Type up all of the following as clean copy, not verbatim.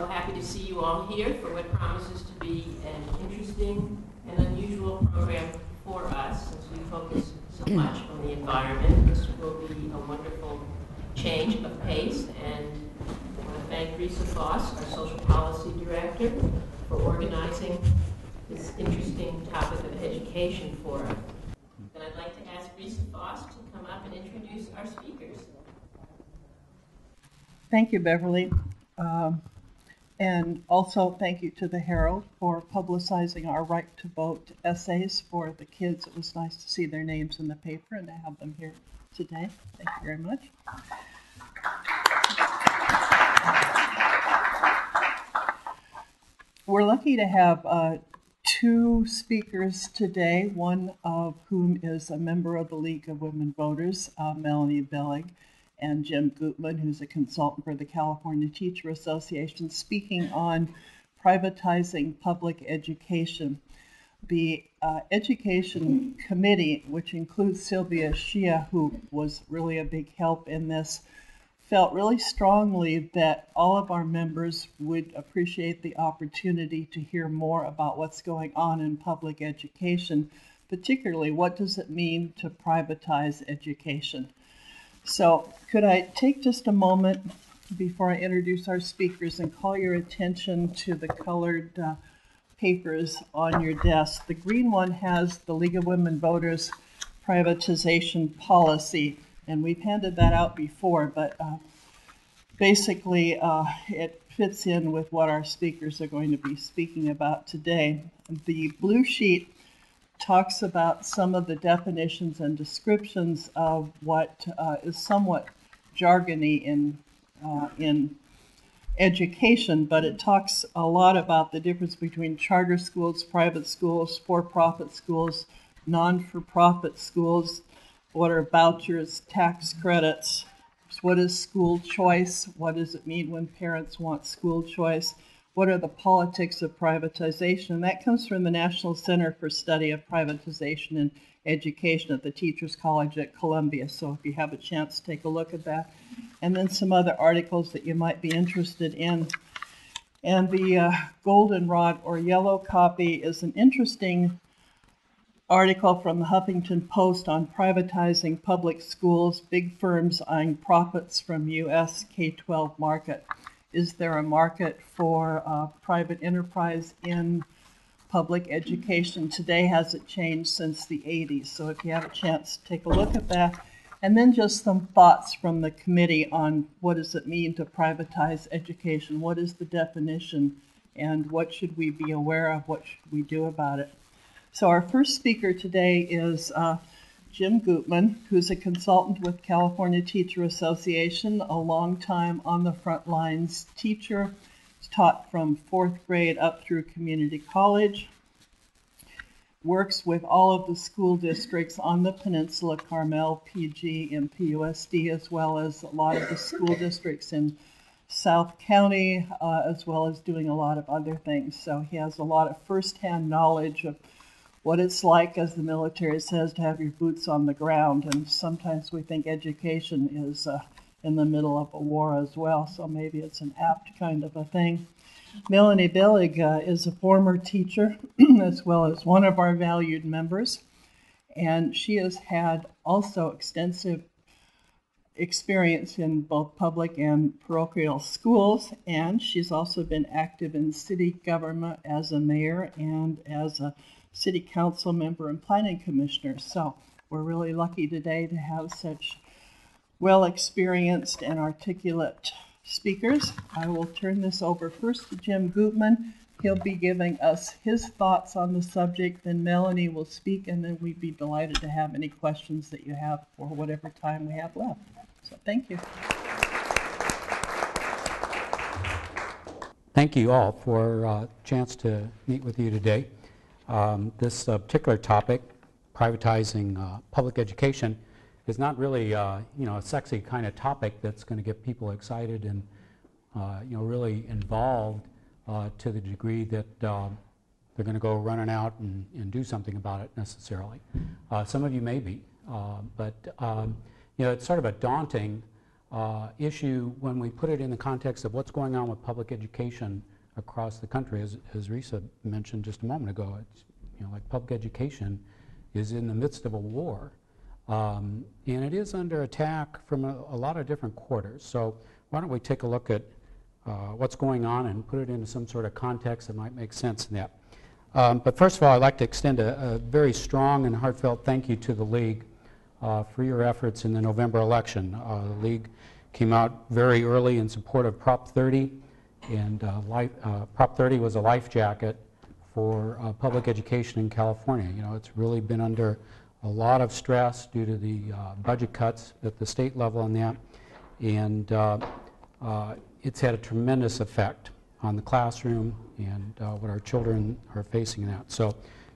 So happy to see you all here for what promises to be an interesting and unusual program for us, since we focus so much on the environment. This will be a wonderful change of pace, and I want to thank Resa Foss, our Social Policy Director, for organizing this interesting topic of education for us. And I'd like to ask Resa Foss to come up and introduce our speakers. Thank you, Beverly. And also thank you to the Herald for publicizing our right to vote essays for the kids. It was nice to see their names in the paper and to have them here today. Thank you very much. We're lucky to have two speakers today, one of whom is a member of the League of Women Voters, Melanie Billig, and Jim Gutman, who's a consultant for the California Teacher Association, speaking on privatizing public education. The Education Committee, which includes Sylvia Shia, who was really a big help in this, felt really strongly that all of our members would appreciate the opportunity to hear more about what's going on in public education, particularly what does it mean to privatize education. So could I take just a moment before I introduce our speakers and call your attention to the colored papers on your desk. The green one has the League of Women Voters privatization policy, and we've handed that out before, but basically it fits in with what our speakers are going to be speaking about today. The blue sheet talks about some of the definitions and descriptions of what is somewhat jargony in education, but it talks a lot about the difference between charter schools, private schools, for-profit schools, non-for-profit schools, what are vouchers, tax credits, what is school choice, what does it mean when parents want school choice, what are the politics of privatization? And that comes from the National Center for Study of Privatization in Education at the Teachers College at Columbia. So if you have a chance, take a look at that. And then some other articles that you might be interested in. And the goldenrod or yellow copy is an interesting article from the Huffington Post on privatizing public schools, big firms eyeing profits from U.S. K-12 market. Is there a market for private enterprise in public education? Today, has it changed since the 80s? So if you have a chance, take a look at that. And then just some thoughts from the committee on what does it mean to privatize education? What is the definition? And what should we be aware of? What should we do about it? So our first speaker today is Jim Gutman, who's a consultant with California Teacher Association, a long time on the front lines teacher. He's taught from 4th grade up through community college, works with all of the school districts on the Peninsula, Carmel, PG, and PUSD, as well as a lot of the school districts in South County, as well as doing a lot of other things. So he has a lot of firsthand knowledge of what it's like, as the military says, to have your boots on the ground. And sometimes we think education is in the middle of a war as well, so maybe it's an apt kind of a thing. Melanie Billig is a former teacher as well as one of our valued members, and she has had also extensive experience in both public and parochial schools, and she's also been active in city government as a mayor and as a city council member and planning commissioner. So we're really lucky today to have such well-experienced and articulate speakers. I will turn this over first to Jim Gutman. He'll be giving us his thoughts on the subject, then Melanie will speak, and then we'd be delighted to have any questions that you have for whatever time we have left. So thank you. Thank you all for a chance to meet with you today. This particular topic, privatizing public education, is not really a sexy kind of topic that's going to get people excited and really involved to the degree that they're going to go running out and do something about it necessarily. Some of you may be, but it's sort of a daunting issue when we put it in the context of what's going on with public education across the country. As Resa mentioned just a moment ago, it's, like public education is in the midst of a war. And it is under attack from a lot of different quarters. So why don't we take a look at what's going on and put it into some sort of context that might make sense in that. But first of all, I'd like to extend a very strong and heartfelt thank you to the League for your efforts in the November election. The League came out very early in support of Prop 30, and Prop 30 was a life jacket for public education in California. It's really been under a lot of stress due to the budget cuts at the state level on that, and it's had a tremendous effect on the classroom and what our children are facing in that. So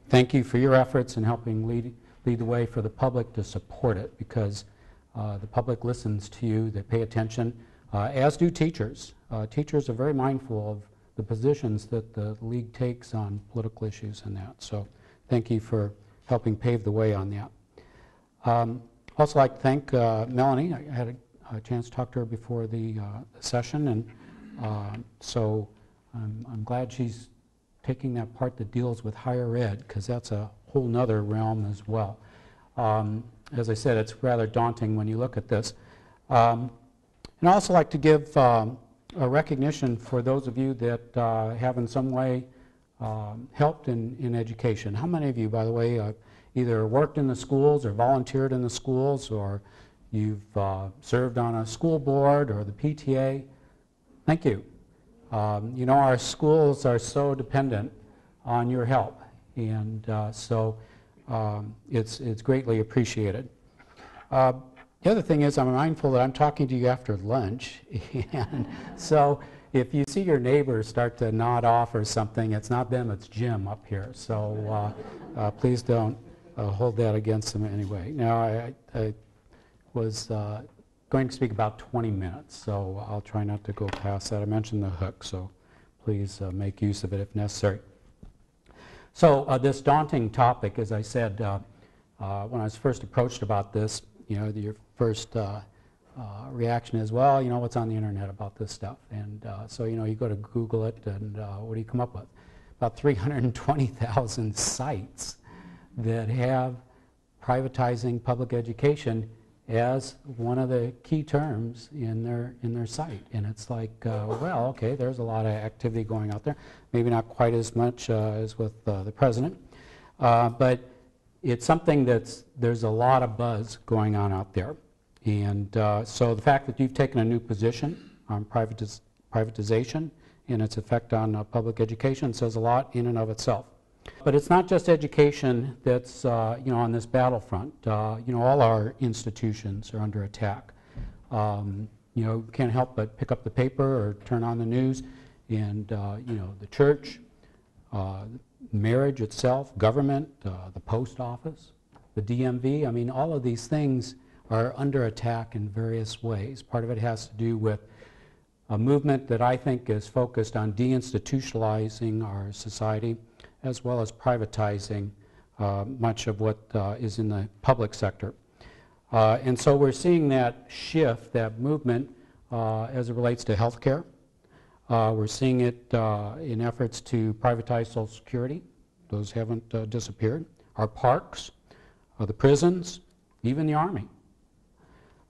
thank you for your efforts in helping lead the way for the public to support it, because the public listens to you, they pay attention, as do teachers. Teachers are very mindful of the positions that the League takes on political issues and that. So thank you for helping pave the way on that. Also like to thank Melanie. I had a chance to talk to her before the session, and so I'm glad she's taking that part that deals with higher ed, because that's a whole nother realm as well. As I said, it's rather daunting when you look at this. And I'd also like to give a recognition for those of you that have in some way helped in education. How many of you, by the way, either worked in the schools or volunteered in the schools, or you've served on a school board or the PTA? Thank you. Our schools are so dependent on your help, and so it's greatly appreciated. The other thing is, I'm mindful that I'm talking to you after lunch, and so if you see your neighbors start to nod off or something, it's not them, it's Jim up here. So please don't hold that against them anyway. Now, I was going to speak about 20 minutes, so I'll try not to go past that. I mentioned the hook, so please make use of it if necessary. So this daunting topic, as I said, when I was first approached about this, your first reaction is, well, what's on the internet about this stuff? And so, you go to Google it, and what do you come up with? About 320,000 sites that have privatizing public education as one of the key terms in their site. And it's like, well, okay, there's a lot of activity going out there. Maybe not quite as much as with the president, but it's something there's a lot of buzz going on out there. And so the fact that you've taken a new position on privatization and its effect on public education says a lot in and of itself. But it's not just education that's on this battlefront. All our institutions are under attack. Can't help but pick up the paper or turn on the news, and the church, marriage itself, government, the post office, the DMV. I mean, all of these things are under attack in various ways. Part of it has to do with a movement that I think is focused on deinstitutionalizing our society, as well as privatizing much of what is in the public sector. And so we're seeing that shift, that movement, as it relates to healthcare. We're seeing it in efforts to privatize Social Security. Those haven't disappeared. Our parks, the prisons, even the Army.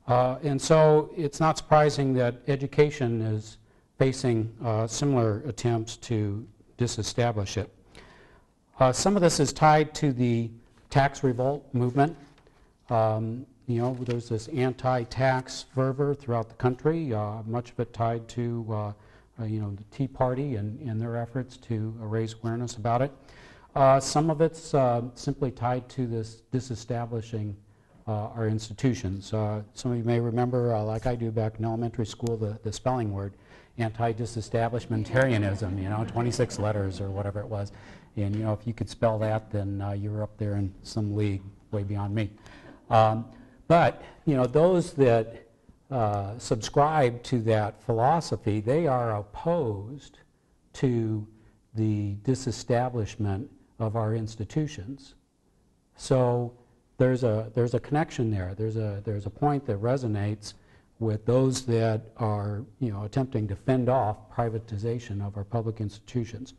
And so it's not surprising that education is facing similar attempts to disestablish it. Some of this is tied to the tax revolt movement. There's this anti-tax fervor throughout the country, much of it tied to the Tea Party and their efforts to raise awareness about it. Some of it's simply tied to this disestablishing our institutions. Some of you may remember, like I do back in elementary school, the spelling word, anti-disestablishmentarianism, 26 letters or whatever it was. And if you could spell that, then you were up there in some league way beyond me. But those that subscribe to that philosophy, they are opposed to the disestablishment of our institutions. So there's a connection there. There's a point that resonates with those that are, attempting to fend off privatization of our public institutions.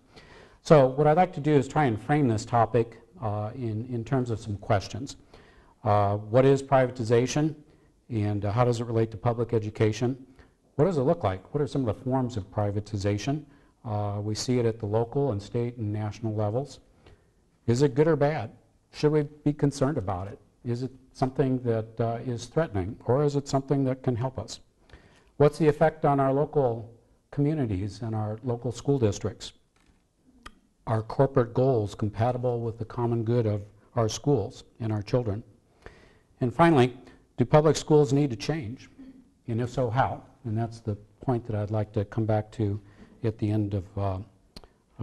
So what I'd like to do is try and frame this topic in terms of some questions. What is privatization, and how does it relate to public education? What does it look like? What are some of the forms of privatization? We see it at the local and state and national levels. Is it good or bad? Should we be concerned about it? Is it something that is threatening, or is it something that can help us? What's the effect on our local communities and our local school districts? Are corporate goals compatible with the common good of our schools and our children? And finally, do public schools need to change? And if so, how? And that's the point that I'd like to come back to at the end of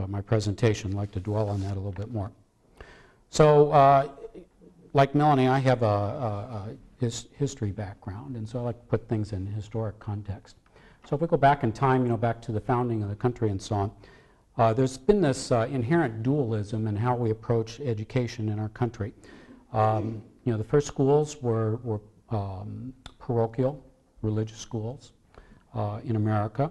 my presentation. I'd like to dwell on that a little bit more. So, like Melanie, I have a history background, and so I like to put things in historic context. So if we go back in time, back to the founding of the country and so on, there's been this inherent dualism in how we approach education in our country. The first schools were parochial, religious schools in America.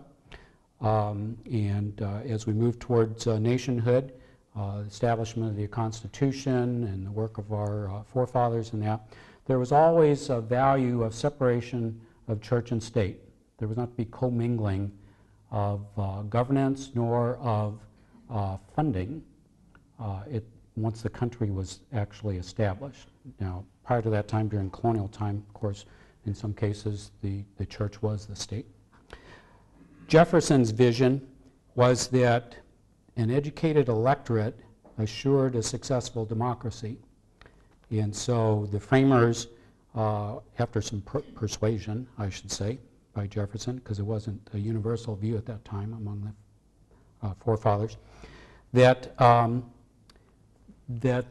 As we move towards nationhood, the establishment of the Constitution and the work of our forefathers and that, there was always a value of separation of church and state. There was not to be commingling of governance nor of funding once the country was actually established. Now, prior to that time, during colonial time, of course, in some cases, the church was the state. Jefferson's vision was that an educated electorate assured a successful democracy. And so the framers, after some persuasion, I should say, by Jefferson, because it wasn't a universal view at that time among the forefathers, that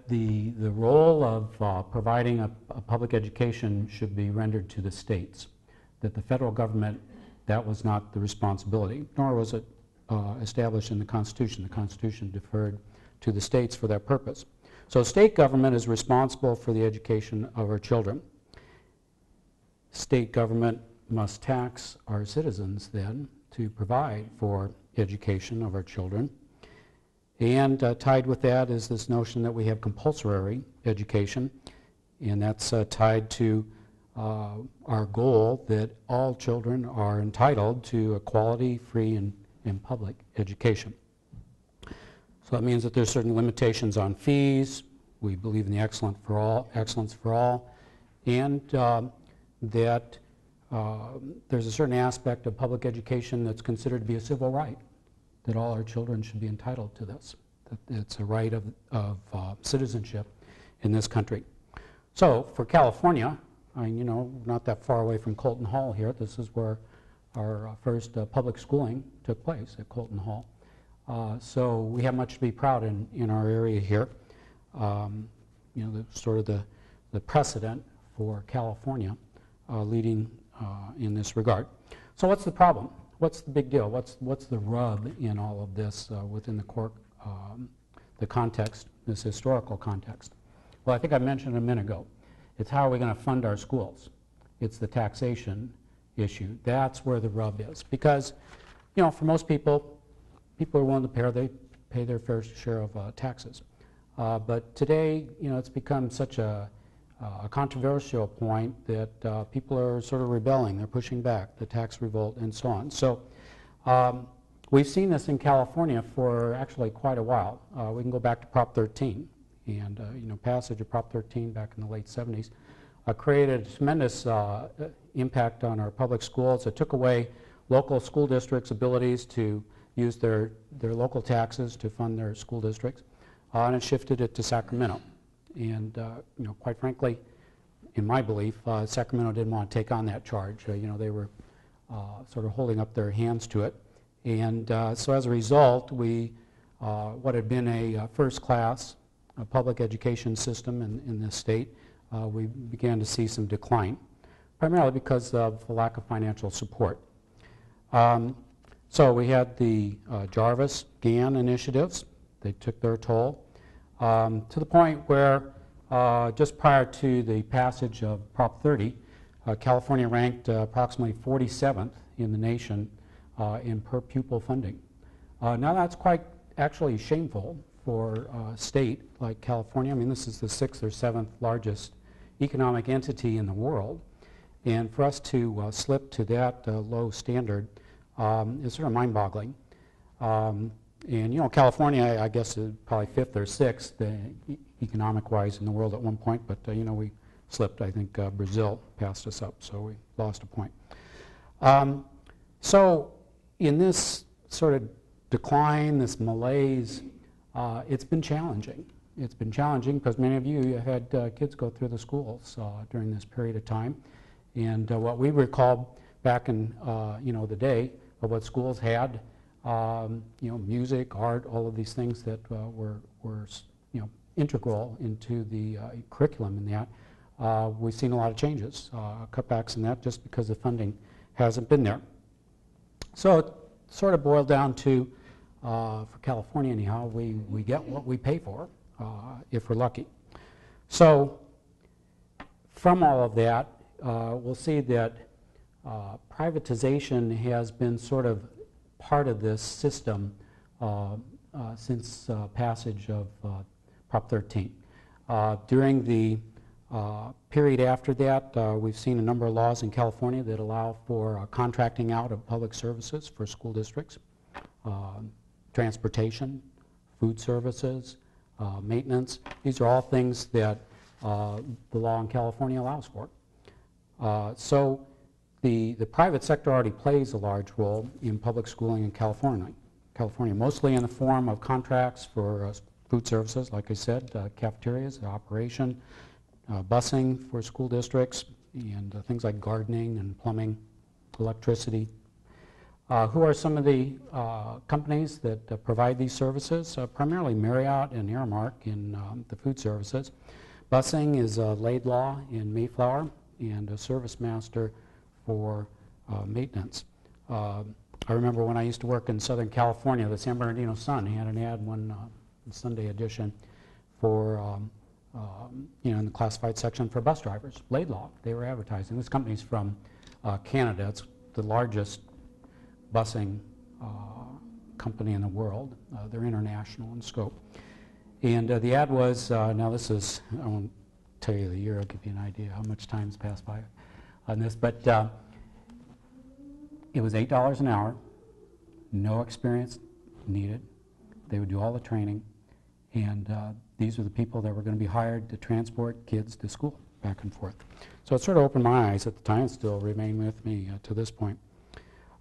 the role of providing a public education should be rendered to the states, that the federal government, that was not the responsibility, nor was it established in the Constitution. The Constitution deferred to the states for that purpose. So state government is responsible for the education of our children. State government must tax our citizens then to provide for education of our children. And tied with that is this notion that we have compulsory education, and that's tied to our goal that all children are entitled to a quality, free, and public education. So that means that there's certain limitations on fees. We believe in the excellence for all, and that there's a certain aspect of public education that's considered to be a civil right, that all our children should be entitled to this, that it's a right of citizenship in this country. So for California, not that far away from Colton Hall here, this is where our first public schooling took place, at Colton Hall. So we have much to be proud in our area here. The precedent for California leading in this regard. So what's the problem? What's the big deal? What's the rub in all of this within the context, this historical context? Well, I think I mentioned a minute ago. It's how are we going to fund our schools? It's the taxation issue. That's where the rub is. Because, for most people are willing to pay their fair share of taxes. But today, it's become such a controversial point that people are sort of rebelling. They're pushing back, the tax revolt and so on. So we've seen this in California for actually quite a while. We can go back to Prop 13. And passage of Prop 13 back in the late 70s created a tremendous impact on our public schools. It took away local school districts' abilities to use their local taxes to fund their school districts, and it shifted it to Sacramento. And quite frankly, in my belief, Sacramento didn't want to take on that charge. They were sort of holding up their hands to it, and so as a result, what had been a first-class public education system in this state, we began to see some decline, primarily because of the lack of financial support. So we had the Jarvis, Gann initiatives. They took their toll to the point where just prior to the passage of Prop 30, California ranked approximately 47th in the nation in per pupil funding. Now that's quite actually shameful for a state like California. I mean, this is the 6th or 7th largest economic entity in the world, and for us to slip to that low standard is sort of mind-boggling. And you know, California, I guess, is probably 5th or 6th economic-wise in the world at one point, but you know, we slipped. I think Brazil passed us up, so we lost a point. So in this sort of decline, this malaise, it's been challenging. It's been challenging because many of you had kids go through the schools during this period of time. And what we recall back in you know, the day of what schools had, you know, music, art, all of these things that were you know, integral into the curriculum in that, we've seen a lot of changes, cutbacks in that just because the funding hasn't been there. So it sort of boiled down to, for California anyhow, we get what we pay for if we're lucky. So from all of that, we'll see that privatization has been sort of part of this system since passage of Prop 13. During the period after that, we've seen a number of laws in California that allow for contracting out of public services for school districts, transportation, food services, maintenance. These are all things that the law in California allows for. So the private sector already plays a large role in public schooling in California, mostly in the form of contracts for food services, like I said, cafeterias, operation, busing for school districts, and things like gardening and plumbing, electricity. Who are some of the companies that provide these services? Primarily Marriott and Aramark in the food services. Busing is Laidlaw in Mayflower, and a Service Master for maintenance. I remember when I used to work in Southern California, the San Bernardino Sun had an ad one Sunday edition for you know, in the classified section for bus drivers. Laidlaw, they were advertising. This company's from Canada. It's the largest busing company in the world. They're international in scope. And the ad was, now this is, I won't tell you the year, I'll give you an idea how much time's passed by on this, but it was $8 an hour, no experience needed. They would do all the training, and these are the people that were going to be hired to transport kids to school back and forth. So it sort of opened my eyes at the time, still remain with me to this point.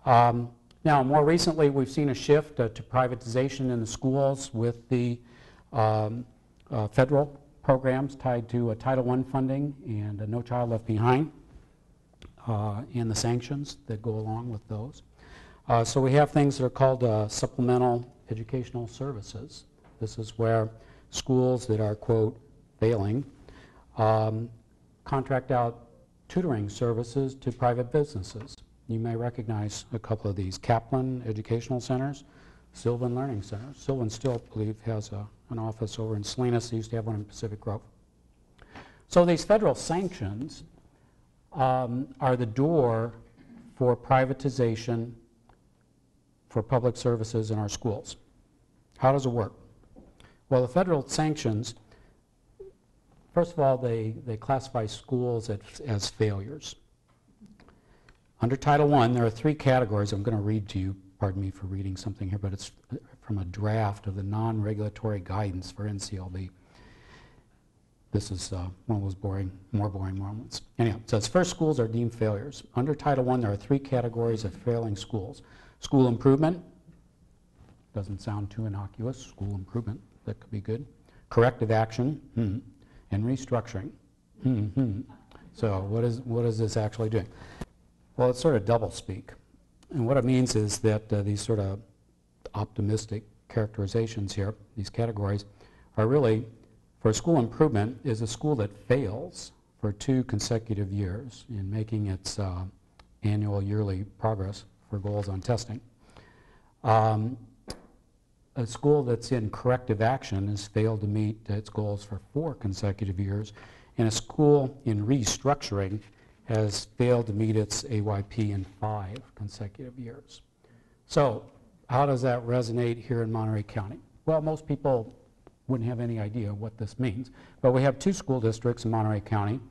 Now, more recently, we've seen a shift to privatization in the schools with the federal programs tied to Title I funding and No Child Left Behind, and the sanctions that go along with those. So we have things that are called supplemental educational services. This is where schools that are, quote, failing, contract out tutoring services to private businesses. You may recognize a couple of these. Kaplan Educational Centers, Sylvan Learning Centers. Sylvan still, I believe, has an office over in Salinas. They used to have one in Pacific Grove. So these federal sanctions are the door for privatization for public services in our schools. How does it work? Well, the federal sanctions, first of all, they classify schools as failures. Under Title I, there are 3 categories. I'm going to read to you, pardon me for reading something here, but it's from a draft of the non-regulatory guidance for NCLB. This is one of those more boring moments. Anyhow, it says first, schools are deemed failures. Under Title I, there are 3 categories of failing schools. School improvement, doesn't sound too innocuous, school improvement, that could be good. Corrective action, and restructuring. So what is this actually doing? Well, it's sort of doublespeak. And what it means is that these sort of optimistic characterizations here, these categories, are really, for school improvement, is a school that fails for 2 consecutive years in making its annual yearly progress for goals on testing. A school that's in corrective action has failed to meet its goals for 4 consecutive years, and a school in restructuring has failed to meet its AYP in 5 consecutive years. So how does that resonate here in Monterey County? Well, most people wouldn't have any idea what this means, but we have 2 school districts in Monterey County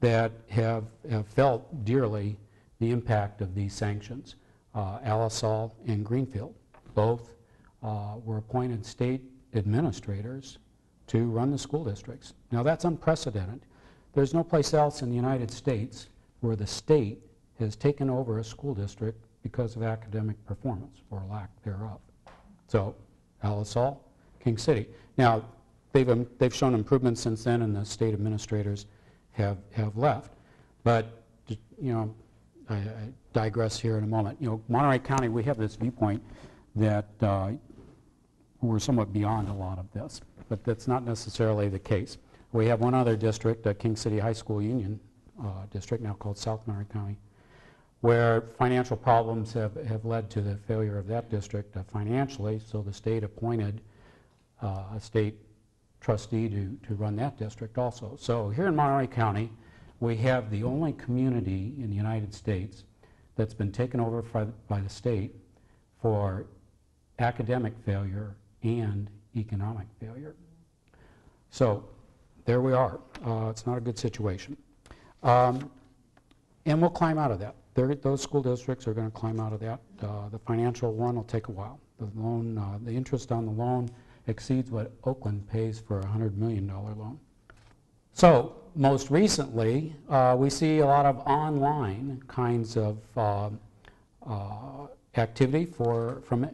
that have felt dearly the impact of these sanctions, Alisal and Greenfield. Both were appointed state administrators to run the school districts. Now that's unprecedented. There's no place else in the United States where the state has taken over a school district because of academic performance or lack thereof. So Alisal, King City. Now they've shown improvements since then, and the state administrators have left. But you know, I digress here in a moment. You know, Monterey County, we have this viewpoint that we're somewhat beyond a lot of this, but that's not necessarily the case. We have one other district, King City High School Union District, now called South Monterey County, where financial problems have led to the failure of that district financially, so the state appointed a state trustee to run that district also. So here in Monterey County, we have the only community in the United States that's been taken over by the state for academic failure and economic failure. So there we are. It's not a good situation. And we'll climb out of that. Those school districts are going to climb out of that. The financial one will take a while. The loan, the interest on the loan exceeds what Oakland pays for a $100 million loan. So most recently, we see a lot of online kinds of activity from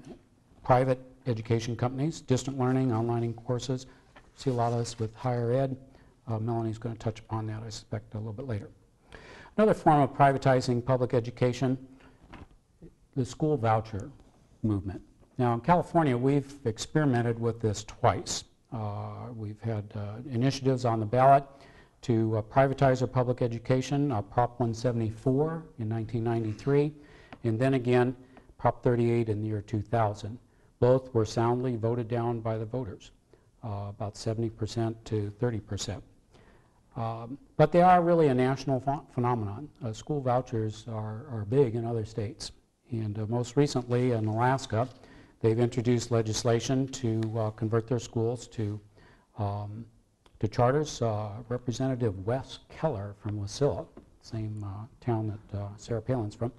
private education companies, distant learning, online courses. See a lot of this with higher ed. Melanie's going to touch upon that, I suspect, a little bit later. Another form of privatizing public education, the school voucher movement. Now in California, we've experimented with this twice. We've had initiatives on the ballot to privatize our public education, Prop 174 in 1993, and then again Prop 38 in the year 2000. Both were soundly voted down by the voters, about 70% to 30%. But they are really a national phenomenon. School vouchers are big in other states. And most recently in Alaska, they've introduced legislation to convert their schools to charters. Representative Wes Keller from Wasilla, same town that Sarah Palin's from,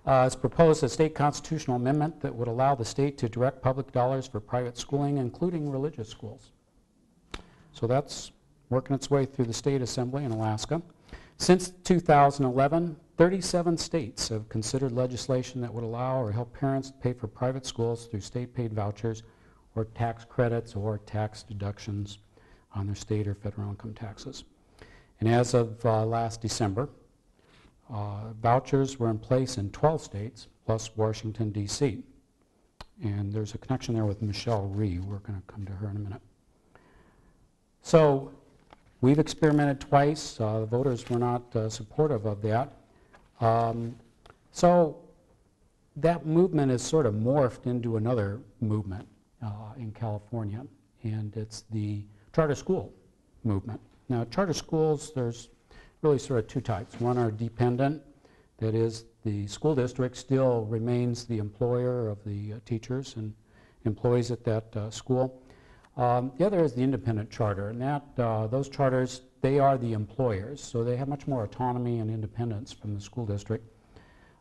has proposed a state constitutional amendment that would allow the state to direct public dollars for private schooling, including religious schools. So that's working its way through the state assembly in Alaska. Since 2011, 37 states have considered legislation that would allow or help parents pay for private schools through state-paid vouchers or tax credits or tax deductions on their state or federal income taxes. And as of last December, vouchers were in place in 12 states, plus Washington, D.C. And there's a connection there with Michelle Rhee. We're going to come to her in a minute. So we've experimented twice. The voters were not supportive of that. So that movement is sort of morphed into another movement in California, and it's the charter school movement. Now, charter schools, there's really sort of 2 types. One are dependent, that is, the school district still remains the employer of the teachers and employees at that school. The other is the independent charter, and those charters, they are the employers, so they have much more autonomy and independence from the school district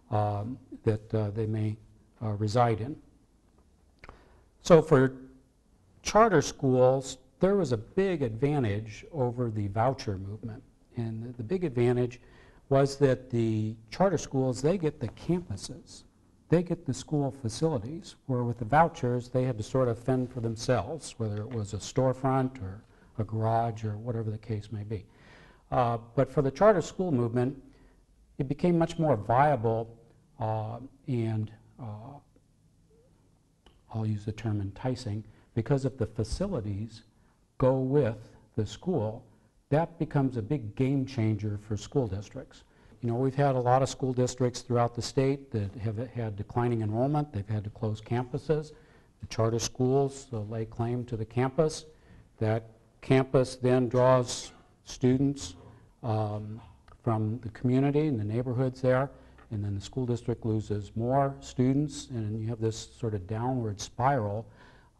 that they may reside in. So for charter schools, there was a big advantage over the voucher movement. And the big advantage was that the charter schools, they get the campuses. They get the school facilities, where with the vouchers, they had to sort of fend for themselves, whether it was a storefront or a garage or whatever the case may be. But for the charter school movement, it became much more viable and I'll use the term enticing, because if the facilities go with the school, that becomes a big game changer for school districts. You know, we've had a lot of school districts throughout the state that have had declining enrollment. They've had to close campuses. The charter schools lay claim to the campus. That campus then draws students from the community and the neighborhoods there, and then the school district loses more students, and you have this sort of downward spiral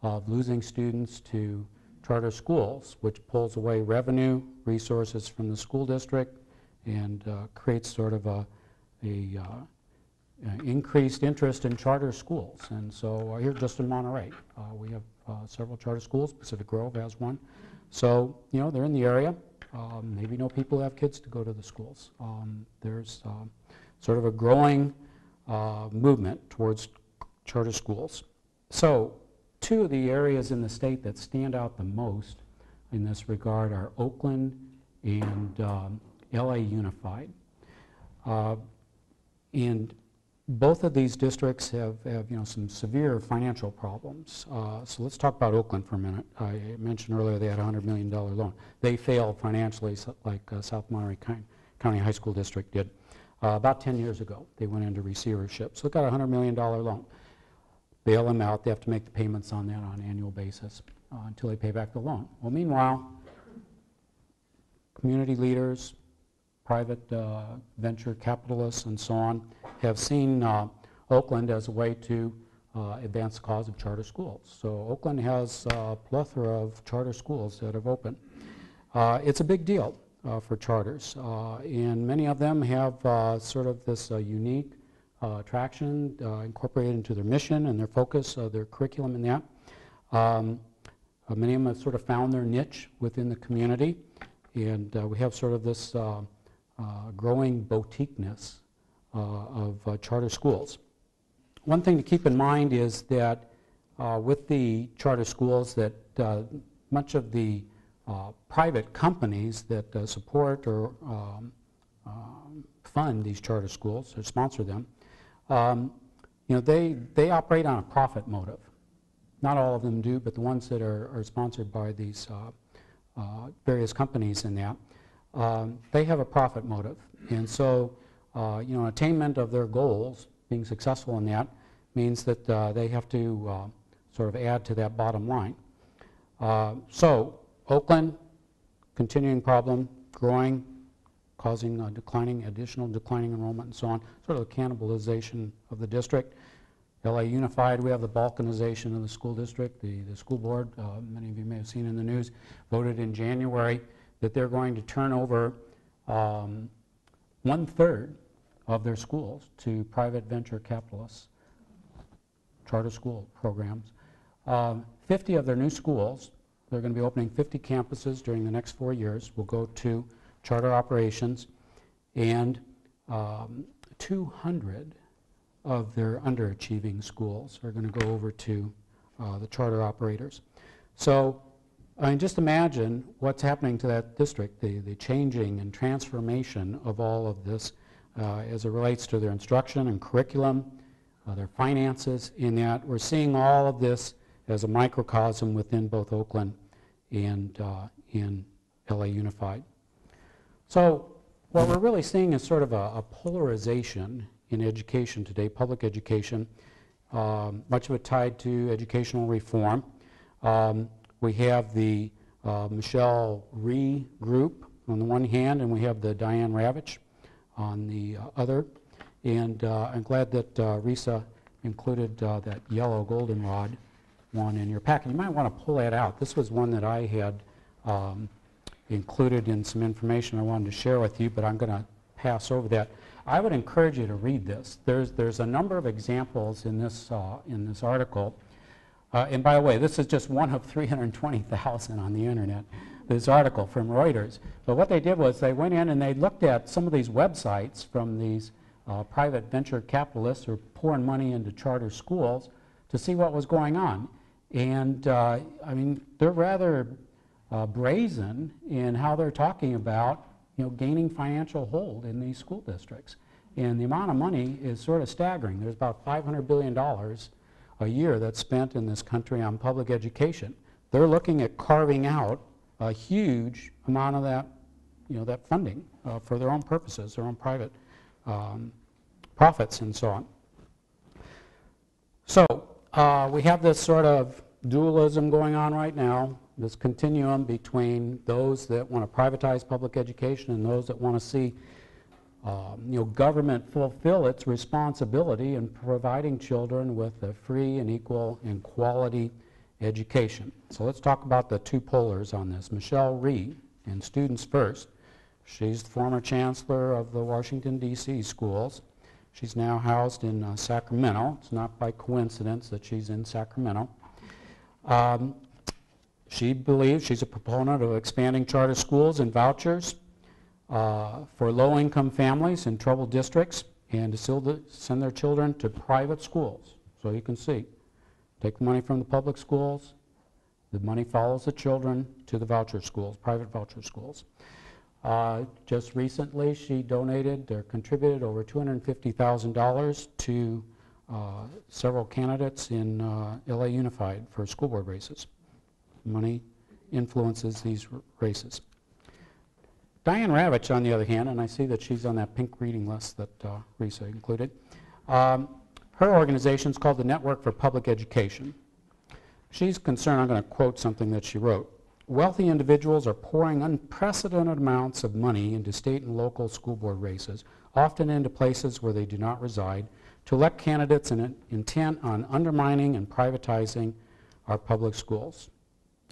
of losing students to charter schools, which pulls away revenue, resources from the school district, and creates sort of a increased interest in charter schools. And so here just in Monterey, we have several charter schools. Pacific Grove has one. So, you know, they're in the area. Maybe know people who have kids to go to the schools. There's sort of a growing movement towards charter schools. So, two of the areas in the state that stand out the most in this regard are Oakland and LA Unified. And both of these districts have you know, some severe financial problems. So let's talk about Oakland for a minute. I mentioned earlier they had a $100 million loan. They failed financially like South Monterey County High School District did. About 10 years ago, they went into receivership. So they got a $100 million loan. Bail them out. They have to make the payments on that on an annual basis until they pay back the loan. Well, meanwhile, community leaders, private venture capitalists, and so on, have seen Oakland as a way to advance the cause of charter schools. So Oakland has a plethora of charter schools that have opened. It's a big deal for charters, and many of them have sort of this unique attraction incorporated into their mission and their focus, their curriculum in that. Many of them have sort of found their niche within the community, and we have sort of this growing boutiqueness of charter schools. One thing to keep in mind is that with the charter schools that much of the private companies that support or fund these charter schools or sponsor them, you know, they operate on a profit motive. Not all of them do, but the ones that are sponsored by these various companies in that, they have a profit motive. And so, you know, attainment of their goals, being successful in that, means that they have to sort of add to that bottom line. So, Oakland, continuing problem, growing, causing additional declining enrollment and so on, sort of the cannibalization of the district. LA Unified, we have the balkanization of the school district. The school board, many of you may have seen in the news, voted in January that they're going to turn over 1/3 of their schools to private venture capitalists, charter school programs. 50 of their new schools, they're going to be opening 50 campuses during the next 4 years, will go to charter operations, and 200 of their underachieving schools are going to go over to the charter operators. So I mean, just imagine what's happening to that district, the changing and transformation of all of this as it relates to their instruction and curriculum, their finances. In that, we're seeing all of this as a microcosm within both Oakland and in LA Unified. So what we're really seeing is sort of a polarization in education today, public education, much of it tied to educational reform. We have the Michelle Rhee group on the one hand, and we have the Diane Ravitch on the other. And I'm glad that Resa included that yellow goldenrod one in your packet. You might want to pull that out. This was one that I had included in some information I wanted to share with you, but I'm going to pass over that. I would encourage you to read this. There's a number of examples in this article. And by the way, this is just one of 320,000 on the internet, this article from Reuters. But what they did was they went in and they looked at some of these websites from these private venture capitalists who are pouring money into charter schools to see what was going on. And I mean, they're rather brazen in how they're talking about, you know, gaining financial hold in these school districts. And the amount of money is sort of staggering. There's about $500 billion a year that's spent in this country on public education. They're looking at carving out a huge amount of that, you know, that funding for their own purposes, their own private profits and so on. So we have this sort of dualism going on right now, this continuum between those that want to privatize public education and those that want to see government fulfill its responsibility in providing children with a free and equal and quality education. So let's talk about the two pollers on this. Michelle Rhee in Students First. She's the former chancellor of the Washington, D.C. schools. She's now housed in Sacramento. It's not by coincidence that she's in Sacramento. She believes she's a proponent of expanding charter schools and vouchers for low-income families in troubled districts and to send their children to private schools. So you can see, take the money from the public schools, the money follows the children to the voucher schools, private voucher schools. Just recently, she donated or contributed over $250,000 to several candidates in LA Unified for school board races. Money influences these races. Diane Ravitch, on the other hand, and I see that she's on that pink reading list that Resa included, her organization is called the Network for Public Education. She's concerned, I'm going to quote something that she wrote, "Wealthy individuals are pouring unprecedented amounts of money into state and local school board races, often into places where they do not reside, to elect candidates intent on undermining and privatizing our public schools."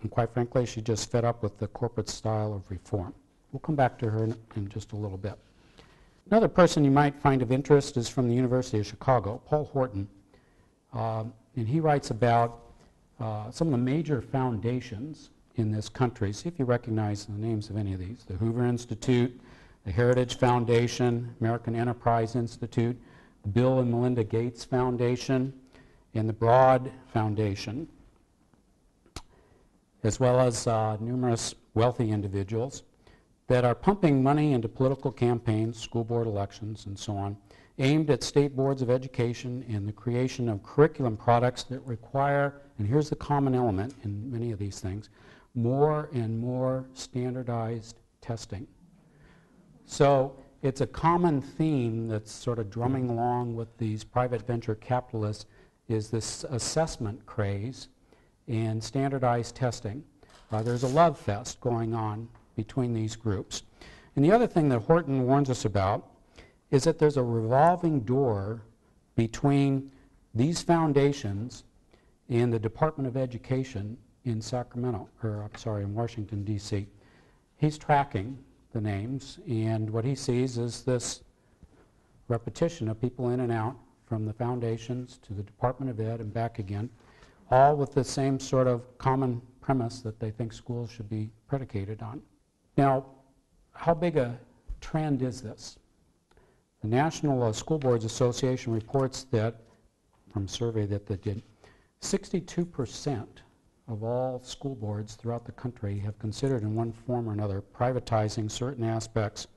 And quite frankly, she's just fed up with the corporate style of reform. We'll come back to her in just a little bit. Another person you might find of interest is from the University of Chicago, Paul Horton. And he writes about some of the major foundations in this country. See if you recognize the names of any of these. The Hoover Institute, the Heritage Foundation, American Enterprise Institute, the Bill and Melinda Gates Foundation, and the Broad Foundation, as well as numerous wealthy individuals that are pumping money into political campaigns, school board elections, and so on, aimed at state boards of education and the creation of curriculum products that require, and here's the common element in many of these things, more and more standardized testing. So it's a common theme that's sort of drumming along with these private venture capitalists is this assessment craze and standardized testing. There's a love fest going on between these groups. And the other thing that Horton warns us about is that there's a revolving door between these foundations and the Department of Education in in Washington, D.C. He's tracking the names, and what he sees is this repetition of people in and out from the foundations to the Department of Ed and back again, all with the same sort of common premise that they think schools should be predicated on. Now, how big a trend is this? The National School Boards Association reports that, from a survey that they did, 62% of all school boards throughout the country have considered in one form or another privatizing certain aspects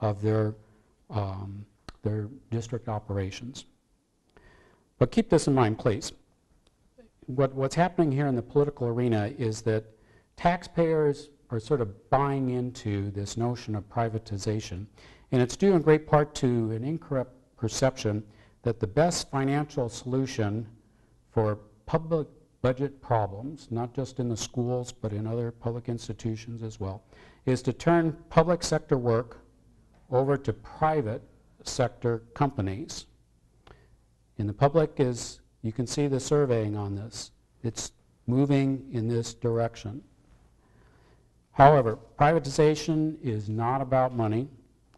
of their district operations. But keep this in mind, please. What's happening here in the political arena is that taxpayers are sort of buying into this notion of privatization, and it's due in great part to an incorrect perception that the best financial solution for public budget problems, not just in the schools but in other public institutions as well, is to turn public sector work over to private sector companies. And the public is, you can see the surveying on this, it's moving in this direction. However, privatization is not about money,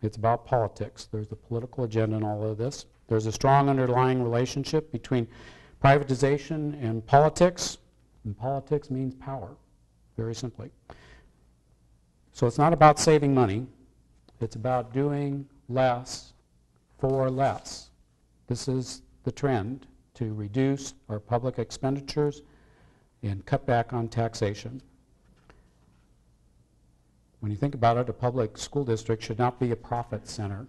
it's about politics. There's a political agenda in all of this. There's a strong underlying relationship between privatization and politics politics means power, very simply. So it's not about saving money, it's about doing less for less. This is the trend, to reduce our public expenditures and cut back on taxation. When you think about it, a public school district should not be a profit center.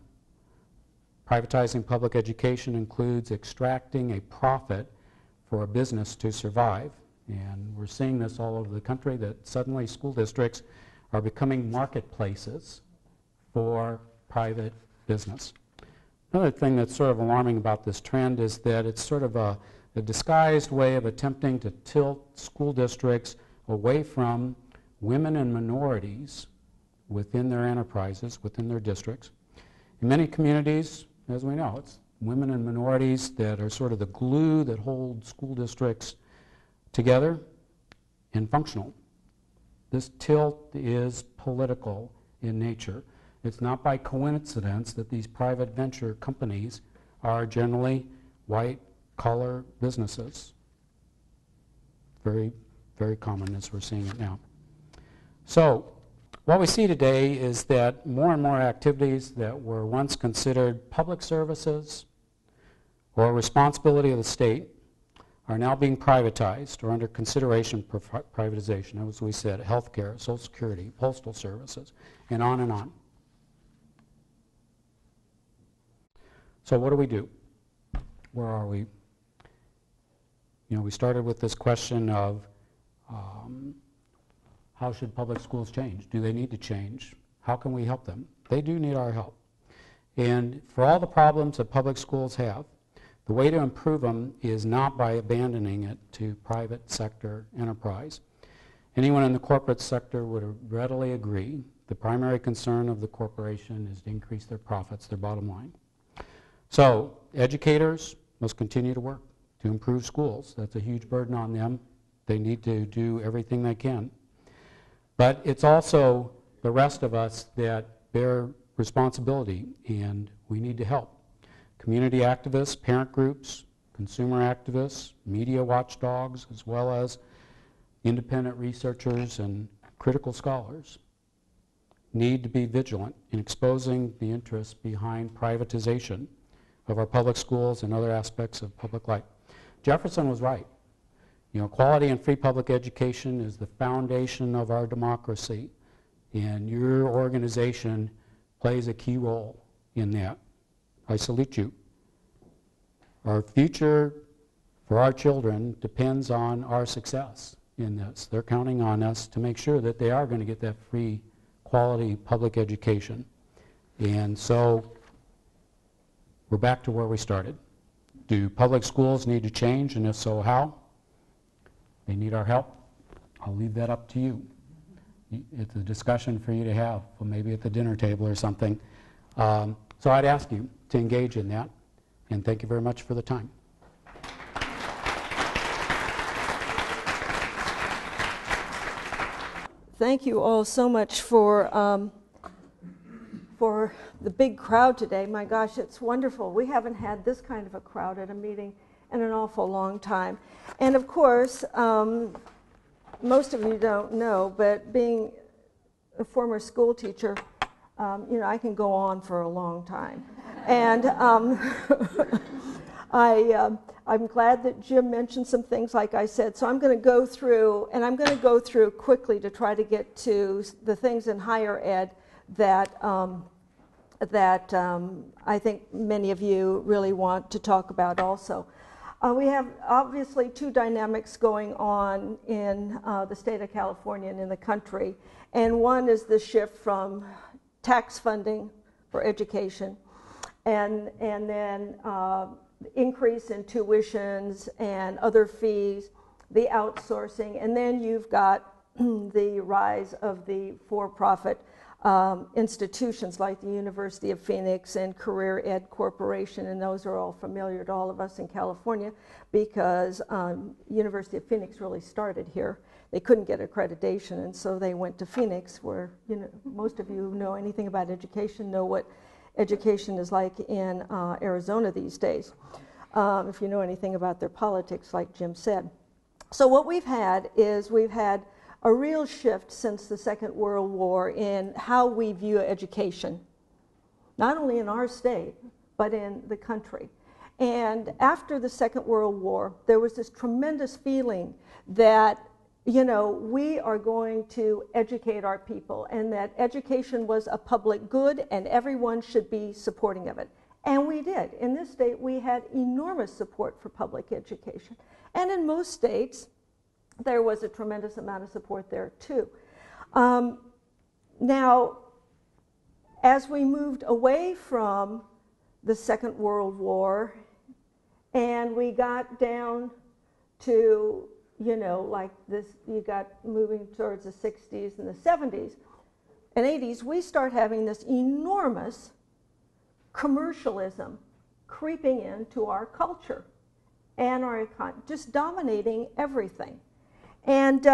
Privatizing public education includes extracting a profit for a business to survive. And we're seeing this all over the country, that suddenly school districts are becoming marketplaces for private business. Another thing that's sort of alarming about this trend is that it's sort of a disguised way of attempting to tilt school districts away from women and minorities within their enterprises, within their districts, In many communities, as we know, it's women and minorities that are sort of the glue that hold school districts together and functional. This tilt is political in nature. It's not by coincidence that these private venture companies are generally white-collar businesses. Very, very common as we're seeing it now. So, what we see today is that more and more activities that were once considered public services or a responsibility of the state are now being privatized or under consideration for privatization. As we said, healthcare, Social Security, postal services, and on and on. So what do we do? Where are we? You know, we started with this question of how should public schools change? Do they need to change? How can we help them? They do need our help. And for all the problems that public schools have, the way to improve them is not by abandoning it to private sector enterprise. Anyone in the corporate sector would readily agree the primary concern of the corporation is to increase their profits, their bottom line. So educators must continue to work to improve schools. That's a huge burden on them. They need to do everything they can. But it's also the rest of us that bear responsibility, and we need to help. Community activists, parent groups, consumer activists, media watchdogs, as well as independent researchers and critical scholars need to be vigilant in exposing the interests behind privatization of our public schools and other aspects of public life. Jefferson was right. You know, quality and free public education is the foundation of our democracy, and your organization plays a key role in that. I salute you. Our future for our children depends on our success in this. They're counting on us to make sure that they are going to get that free, quality public education. And so we're back to where we started. Do public schools need to change, and if so, how? They need our help. I'll leave that up to you. It's a discussion for you to have, or maybe at the dinner table or something. So I'd ask you to engage in that, and thank you very much for the time. Thank you all so much for the big crowd today. My gosh, it's wonderful. We haven't had this kind of a crowd at a meeting in an awful long time. And of course, most of you don't know, but being a former school teacher, you know, I can go on for a long time. And I'm glad that Jim mentioned some things, like I said. So I'm going to go through, and I'm going to go through quickly to try to get to the things in higher ed that I think many of you really want to talk about also. We have obviously two dynamics going on in the state of California and in the country. And one is the shift from tax funding for education and then increase in tuitions and other fees, the outsourcing, and then you've got the rise of the for-profit institutions like the University of Phoenix and Career Ed Corporation, and those are all familiar to all of us in California because University of Phoenix really started here. They couldn't get accreditation, and so they went to Phoenix, where, you know, most of you who know anything about education know what education is like in Arizona these days, if you know anything about their politics, like Jim said. So what we've had is we've had a real shift since the Second World War in how we view education, not only in our state, but in the country. And after the Second World War, there was this tremendous feeling that, you know, we are going to educate our people, and that education was a public good and everyone should be supporting of it. And we did. In this state, we had enormous support for public education. And in most states, there was a tremendous amount of support there too. Now, as we moved away from the Second World War and we got down to, you know, like this, you got moving towards the 60s and the 70s and 80s, we start having this enormous commercialism creeping into our culture and our economy, just dominating everything. And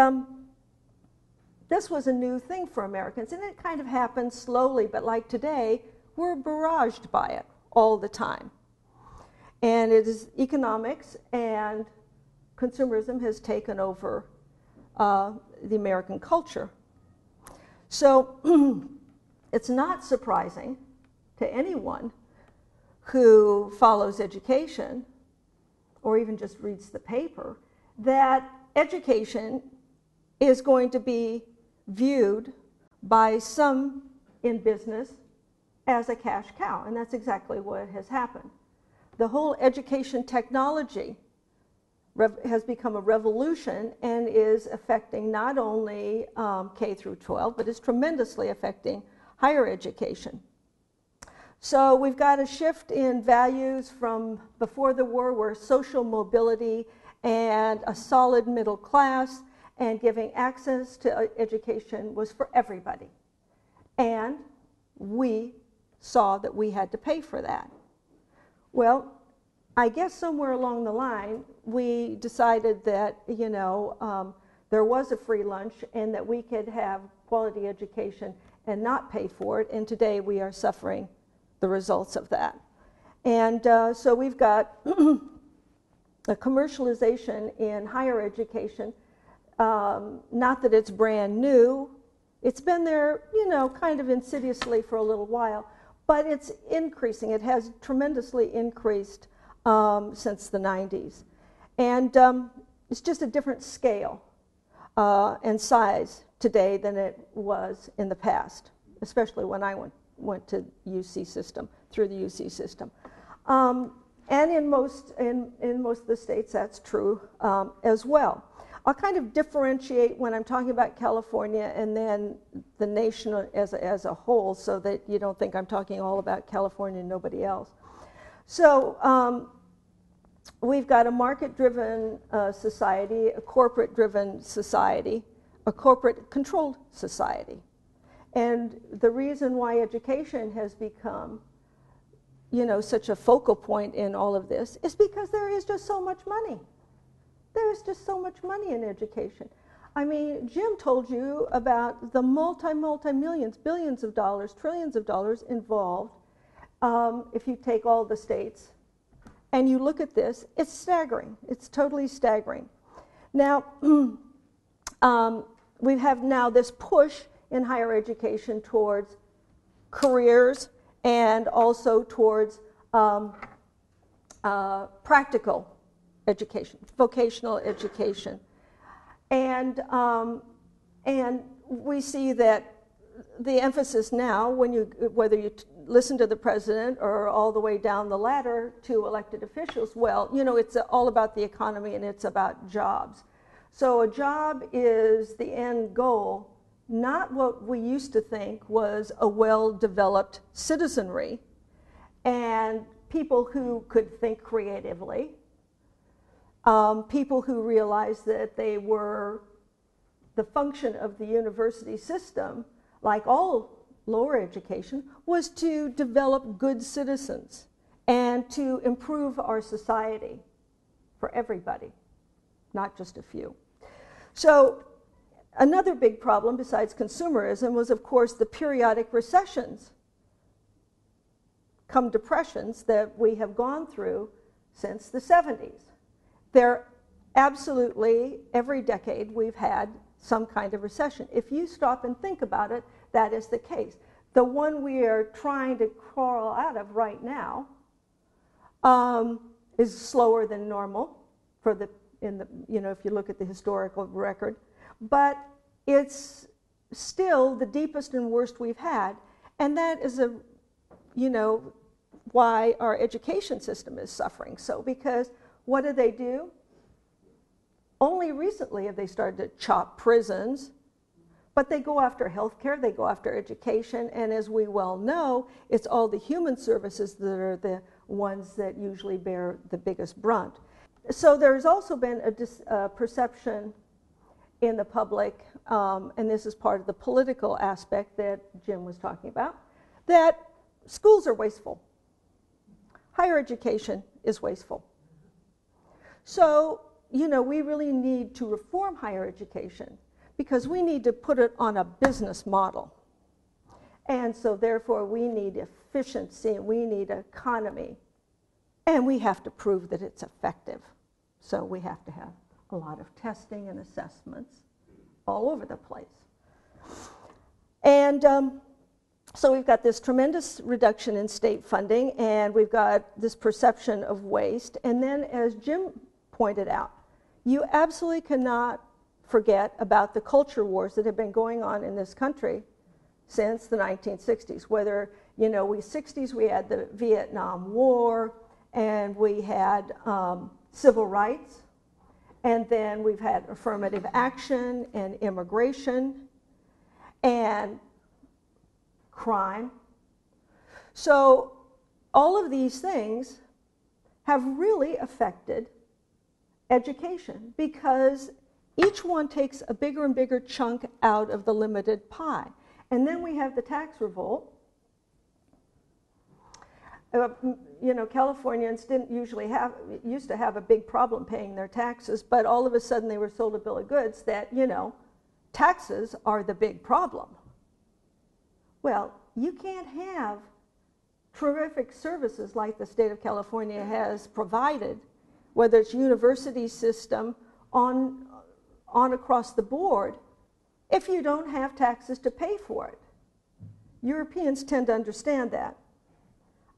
this was a new thing for Americans, and it kind of happened slowly, but like today, we're barraged by it all the time. And it is economics and consumerism has taken over the American culture. So it's not surprising to anyone who follows education or even just reads the paper that education is going to be viewed by some in business as a cash cow, and that's exactly what has happened. The whole education technology has become a revolution and is affecting not only K through 12, but is tremendously affecting higher education. So we've got a shift in values from before the war, where social mobility and a solid middle class and giving access to education was for everybody. And we saw that we had to pay for that. Well, I guess somewhere along the line, we decided that, you know, there was a free lunch and that we could have quality education and not pay for it. And today we are suffering the results of that. And so we've got a commercialization in higher education. Not that it's brand new. It's been there, you know, kind of insidiously for a little while, but it's increasing. It has tremendously increased since the 90s. And it's just a different scale and size today than it was in the past, especially when I went to UC system, through the UC system. And in most of the states, that's true as well. I'll kind of differentiate when I'm talking about California and then the nation as a whole, so that you don't think I'm talking all about California and nobody else. So we've got a market-driven society, a corporate-driven society, a corporate-controlled society. And the reason why education has become, you know, such a focal point in all of this is because there is just so much money. There is just so much money in education. I mean, Jim told you about the multi-millions, billions of dollars, trillions of dollars involved if you take all the states and you look at this, it's staggering. It's totally staggering. Now, we have now this push in higher education towards careers and also towards practical education, vocational education. And we see that the emphasis now, whether you listen to the president or all the way down the ladder to elected officials, well, you know, it's all about the economy and it's about jobs. So a job is the end goal, not what we used to think was a well-developed citizenry and people who could think creatively, people who realized that they were the function of the university system, like all lower education, was to develop good citizens and to improve our society for everybody, not just a few. So another big problem besides consumerism was, of course, the periodic recessions, come depressions, that we have gone through since the 70s. They're absolutely, every decade we've had some kind of recession. If you stop and think about it, that is the case. The one we are trying to crawl out of right now is slower than normal if you look at the historical record, but it's still the deepest and worst we've had, and that is why our education system is suffering so, because what do? Only recently have they started to chop prisons, but they go after healthcare, they go after education, and as we well know, it's all the human services that are the ones that usually bear the biggest brunt. So there's also been a perception in the public, and this is part of the political aspect that Jim was talking about, that schools are wasteful. higher education is wasteful. So, you know, we really need to reform higher education because we need to put it on a business model. And so therefore we need efficiency and we need economy. And we have to prove that it's effective. So we have to have a lot of testing and assessments all over the place. And so we've got this tremendous reduction in state funding, and we've got this perception of waste. And then, as Jim pointed out, you absolutely cannot forget about the culture wars that have been going on in this country since the 1960s. Whether, you know, 60s we had the Vietnam War, and we had civil rights, and then we've had affirmative action and immigration and crime. So all of these things have really affected education because each one takes a bigger and bigger chunk out of the limited pie. And then we have the tax revolt. You know, Californians used to have a big problem paying their taxes, but all of a sudden they were sold a bill of goods that, you know, taxes are the big problem. Well, you can't have terrific services like the state of California has provided, whether it's university system on across the board, if you don't have taxes to pay for it. Europeans tend to understand that.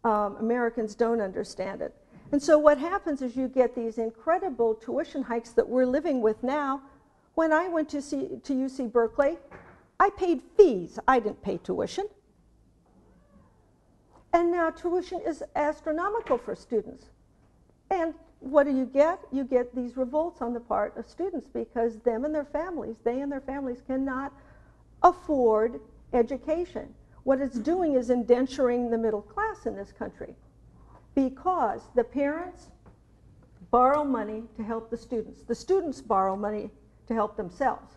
Americans don't understand it. And so what happens is you get these incredible tuition hikes that we're living with now. When I went to UC Berkeley, I paid fees. I didn't pay tuition. And now tuition is astronomical for students. And what do? You get these revolts on the part of students because they and their families cannot afford education. What it's doing is indenturing the middle class in this country because the parents borrow money to help the students. The students borrow money to help themselves.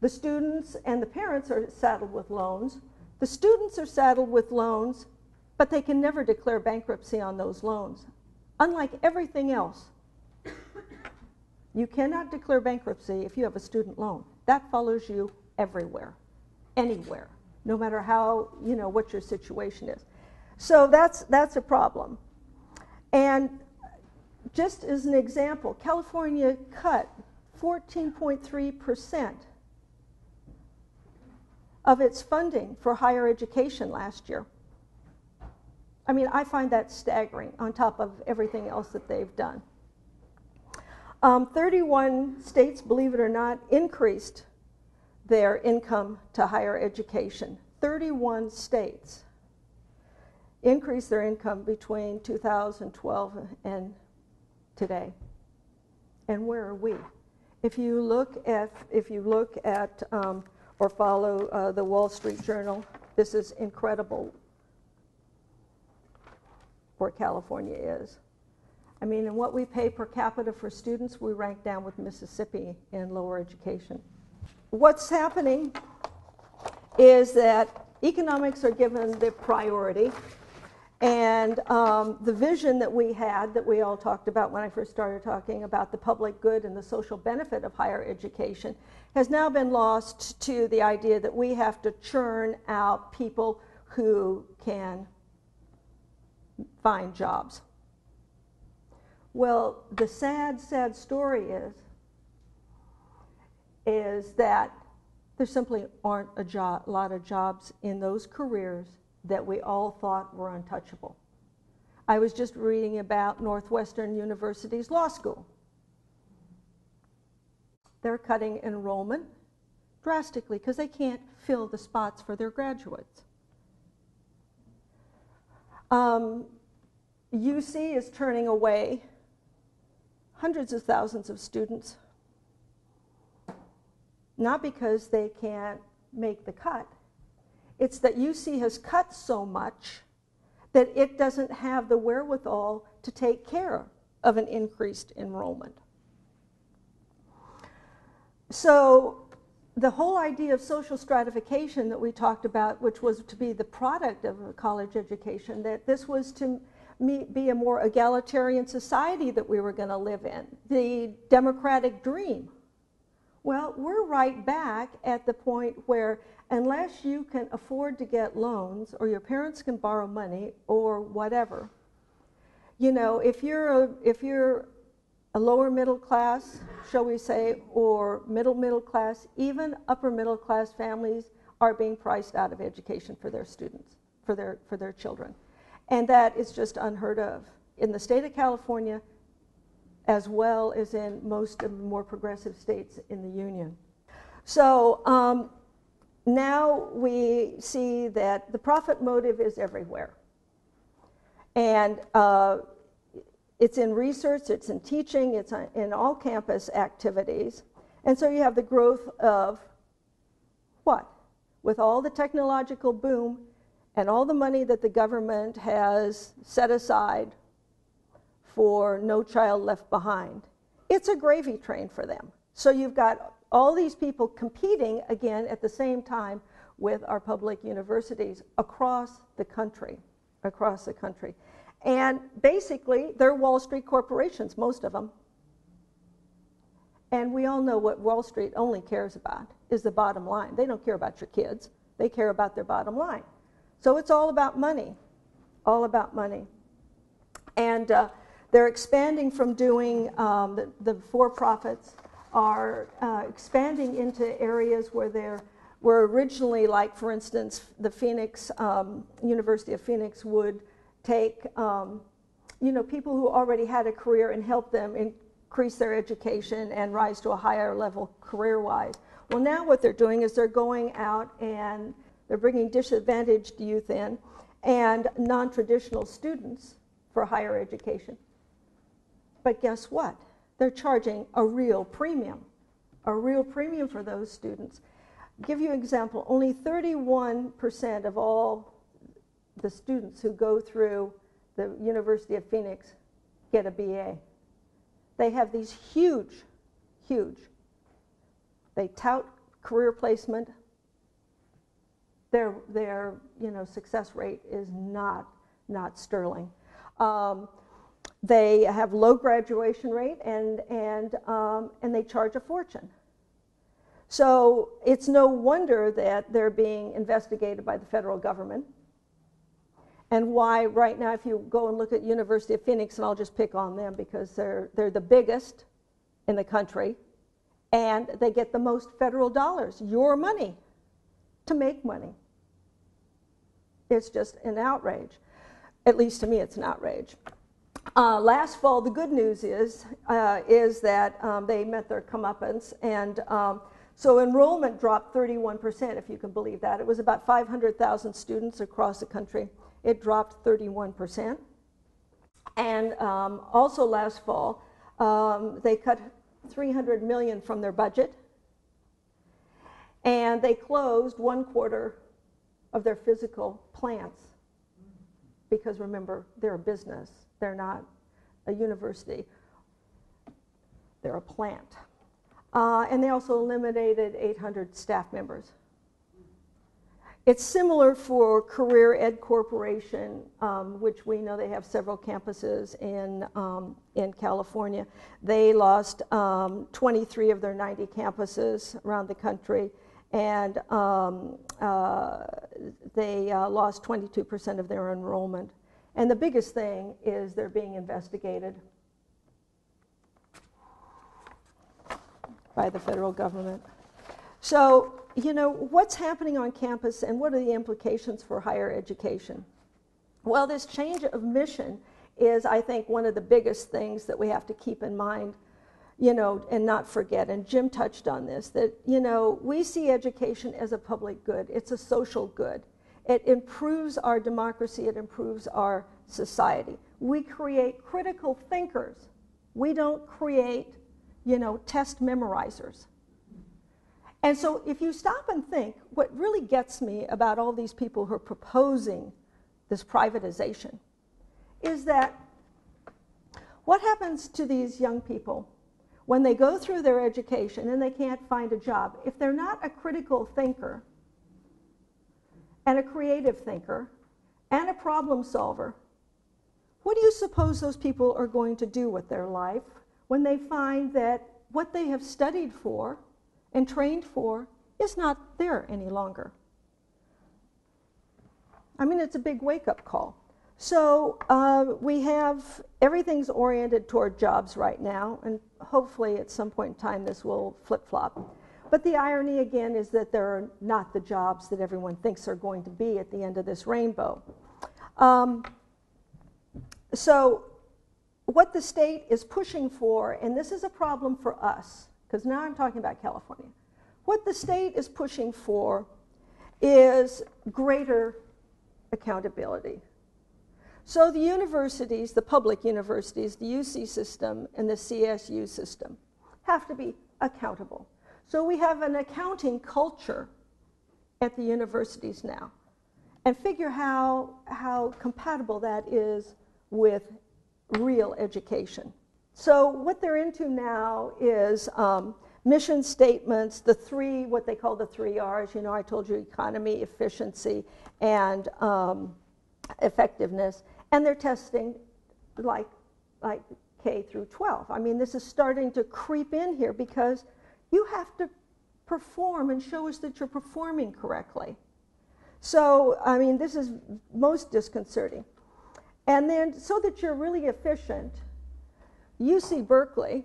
The students and the parents are saddled with loans. The students are saddled with loans, but they can never declare bankruptcy on those loans. Unlike everything else, you cannot declare bankruptcy if you have a student loan. That follows you everywhere, anywhere, no matter how, you know, what your situation is. So that's a problem. And just as an example, California cut 14.3% of its funding for higher education last year. I mean, I find that staggering on top of everything else that they've done. 31 states, believe it or not, increased their income to higher education. 31 states increased their income between 2012 and today. And where are we? If you look at or follow the Wall Street Journal, this is incredible where California is. I mean, and what we pay per capita for students, we rank down with Mississippi in lower education. What's happening is that economics are given the priority, and the vision that we had, that we all talked about when I first started talking about the public good and the social benefit of higher education, has now been lost to the idea that we have to churn out people who can find jobs. Well, the sad, sad story is that there simply aren't a lot of jobs in those careers that we all thought were untouchable. I was just reading about Northwestern University's law school. They're cutting enrollment drastically because they can't fill the spots for their graduates. UC is turning away hundreds of thousands of students, not because they can't make the cut. It's that UC has cut so much that it doesn't have the wherewithal to take care of an increased enrollment. So the whole idea of social stratification that we talked about, which was to be the product of a college education, that this was to be a more egalitarian society that we were going to live in, the democratic dream. Well, we're right back at the point where unless you can afford to get loans or your parents can borrow money or whatever, you know, if you're a lower middle class, shall we say, or middle class, even upper middle class families are being priced out of education for their students, for their children. And that is just unheard of in the state of California, as well as in most of the more progressive states in the Union. So now we see that the profit motive is everywhere. And it's in research, it's in teaching, it's in all campus activities. And so you have the growth of what? With all the technological boom and all the money that the government has set aside for No Child Left Behind, it's a gravy train for them. So you've got all these people competing again at the same time with our public universities across the country, And basically, they're Wall Street corporations, most of them. And we all know what Wall Street only cares about is the bottom line. They don't care about your kids. They care about their bottom line. So it's all about money, all about money. And they're expanding from doing, the for-profits are expanding into areas where were originally, like for instance, the Phoenix, University of Phoenix would take people who already had a career and help them increase their education and rise to a higher level career-wise. Well, now what they're doing is they're going out and they're bringing disadvantaged youth in and non-traditional students for higher education. But guess what? They're charging a real premium for those students. I'll give you an example. Only 31% of all the students who go through the University of Phoenix get a BA. They have these huge, they tout career placement. Their success rate is not sterling. They have low graduation rate and they charge a fortune. So it's no wonder that they're being investigated by the federal government. And why right now, if you go and look at University of Phoenix, and I'll just pick on them because they're the biggest in the country, and they get the most federal dollars, your money, to make money. It's just an outrage. At least to me, it's an outrage. Last fall, the good news is that they met their comeuppance, and so enrollment dropped 31%, if you can believe that. It was about 500,000 students across the country. It dropped 31%. And also last fall, they cut $300 million from their budget, and they closed 1/4 of their physical plants. Because remember, they're a business. They're not a university. They're a plant. And they also eliminated 800 staff members. It's similar for Career Ed Corporation, which we know they have several campuses in California. They lost 23 of their 90 campuses around the country, and they lost 22% of their enrollment. And the biggest thing is they're being investigated by the federal government. So, what's happening on campus and what are the implications for higher education? Well, this change of mission is, I think, one of the biggest things that we have to keep in mind, and not forget. And Jim touched on this, that, we see education as a public good. It's a social good. It improves our democracy. It improves our society. We create critical thinkers. We don't create, test memorizers. And so if you stop and think, what really gets me about all these people who are proposing this privatization is that what happens to these young people when they go through their education and they can't find a job? If they're not a critical thinker and a creative thinker and a problem solver, what do you suppose those people are going to do with their life when they find that what they have studied for and trained for is not there any longer? I mean, it's a big wake-up call. So we have, everything's oriented toward jobs right now, and hopefully at some point in time this will flip-flop. But the irony again is that there are not the jobs that everyone thinks are going to be at the end of this rainbow. So what the state is pushing for, and this is a problem for us, because now I'm talking about California. What the state is pushing for is greater accountability. So the universities, the public universities, the UC system and the CSU system have to be accountable. So we have an accounting culture at the universities now, and figure how compatible that is with real education. So what they're into now is mission statements, the three, what they call the 3 R's. You know, I told you economy, efficiency, and effectiveness. And they're testing like K through 12. I mean, this is starting to creep in here because you have to perform and show us that you're performing correctly. So, I mean, this is most disconcerting. And then, so that you're really efficient, UC Berkeley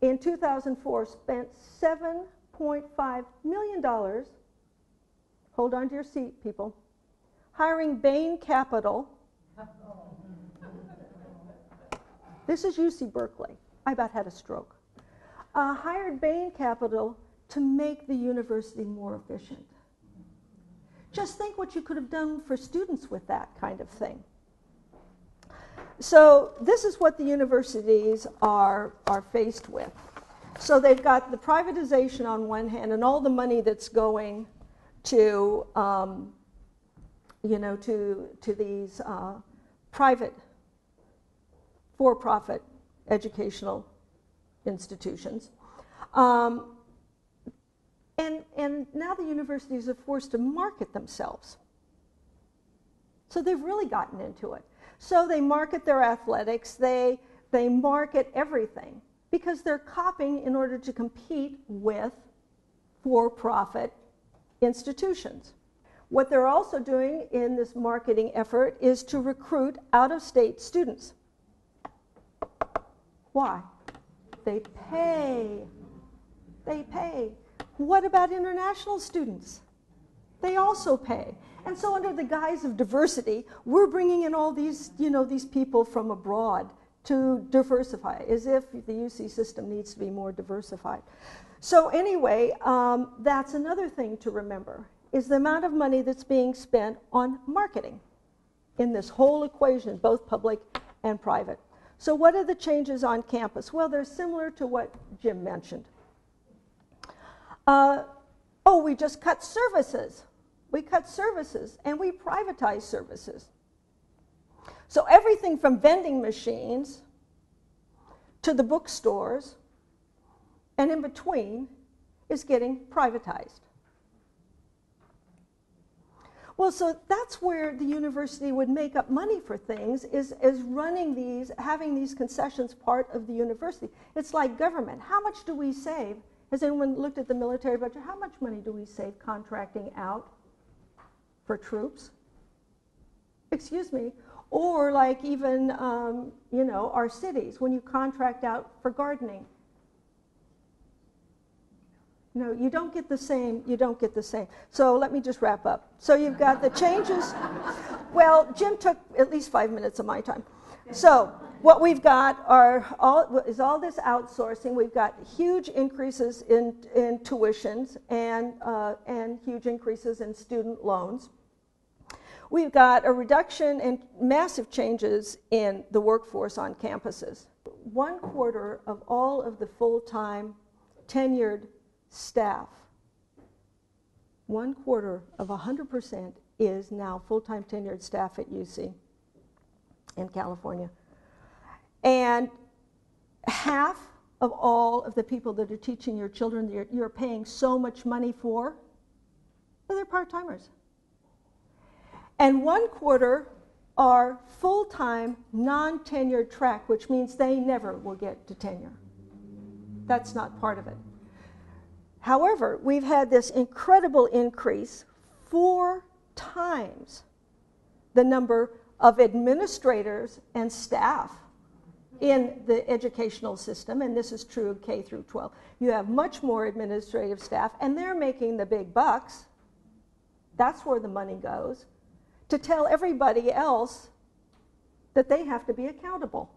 in 2004 spent $7.5 million, hold on to your seat, people, hiring Bain Capital. This is UC Berkeley. I about had a stroke. Hired Bain Capital to make the university more efficient. Just think what you could have done for students with that kind of thing. So this is what the universities are faced with. So they've got the privatization on one hand and all the money that's going to to these private, for-profit educational institutions. And now the universities are forced to market themselves. So they've really gotten into it. So they market their athletics, they market everything, because they're copying in order to compete with for-profit institutions. What they're also doing in this marketing effort is to recruit out-of-state students. Why? They pay. They pay. What about international students? They also pay. And so under the guise of diversity, we're bringing in all these, these people from abroad to diversify, as if the UC system needs to be more diversified. So anyway, that's another thing to remember, is the amount of money that's being spent on marketing in this whole equation, both public and private. So what are the changes on campus? Well, they're similar to what Jim mentioned. We just cut services. We cut services and we privatize services. So everything from vending machines to the bookstores and in between is getting privatized. Well, so that's where the university would make up money for things, is running these, having these concessions part of the university. It's like government. How much do we save? Has anyone looked at the military budget? How much money do we save contracting out for troops? Excuse me. Or like even, our cities, when you contract out for gardening. No, you don't get the same, So let me just wrap up. So you've got the changes. Well, Jim took at least 5 minutes of my time. So what we've got is all this outsourcing. We've got huge increases in tuitions and huge increases in student loans. We've got a reduction and massive changes in the workforce on campuses. 1/4 of all of the full-time tenured staff, 1/4 of 100% is now full-time tenured staff at UC in California. And half of all of the people that are teaching your children you're paying so much money for, well, they're part-timers. And 1/4 are full-time, non-tenured track, which means they never will get to tenure. That's not part of it. However, we've had this incredible increase, 4 times the number of administrators and staff in the educational system, and this is true of K through 12. You have much more administrative staff, and they're making the big bucks. That's where the money goes, to tell everybody else that they have to be accountable.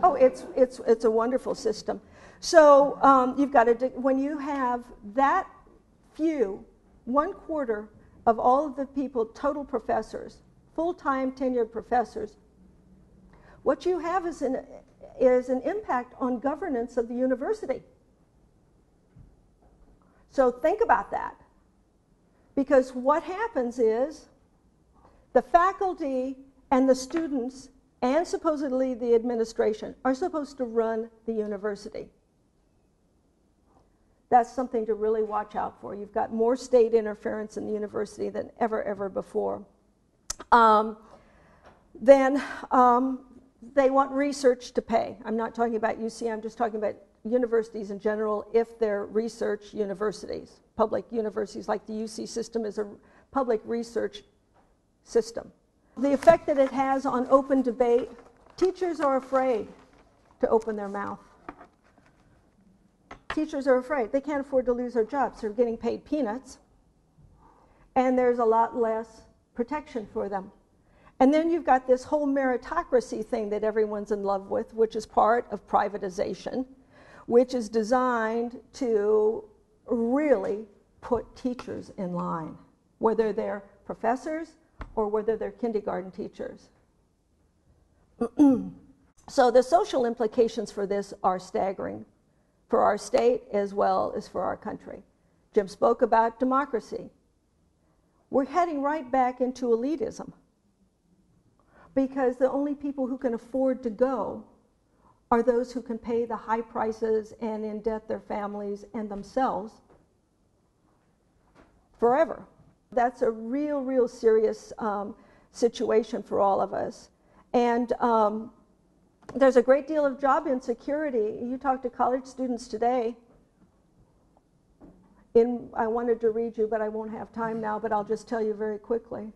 Oh, it's a wonderful system. So you've got to, when you have that few, 1/4 of all of the people, total professors, full-time tenured professors, what you have is an impact on governance of the university. So think about that. Because what happens is the faculty and the students and supposedly the administration are supposed to run the university. That's something to really watch out for. You've got more state interference in the university than ever before. Then they want research to pay. I'm not talking about UC, I'm just talking about universities in general if they're research universities. Public universities like the UC system is a public research system. The effect that it has on open debate, teachers are afraid to open their mouth. Teachers are afraid. They can't afford to lose their jobs. They're getting paid peanuts, and there's a lot less protection for them. And then you've got this whole meritocracy thing that everyone's in love with, which is part of privatization, which is designed to really put teachers in line, whether they're professors or whether they're kindergarten teachers. So the social implications for this are staggering, for our state as well as for our country. Jim spoke about democracy. We're heading right back into elitism, because the only people who can afford to go are those who can pay the high prices and indebt their families and themselves forever. That's a real serious situation for all of us. And there's a great deal of job insecurity. You talk to college students today. I wanted to read you, but I won't have time now, but I'll just tell you very quickly.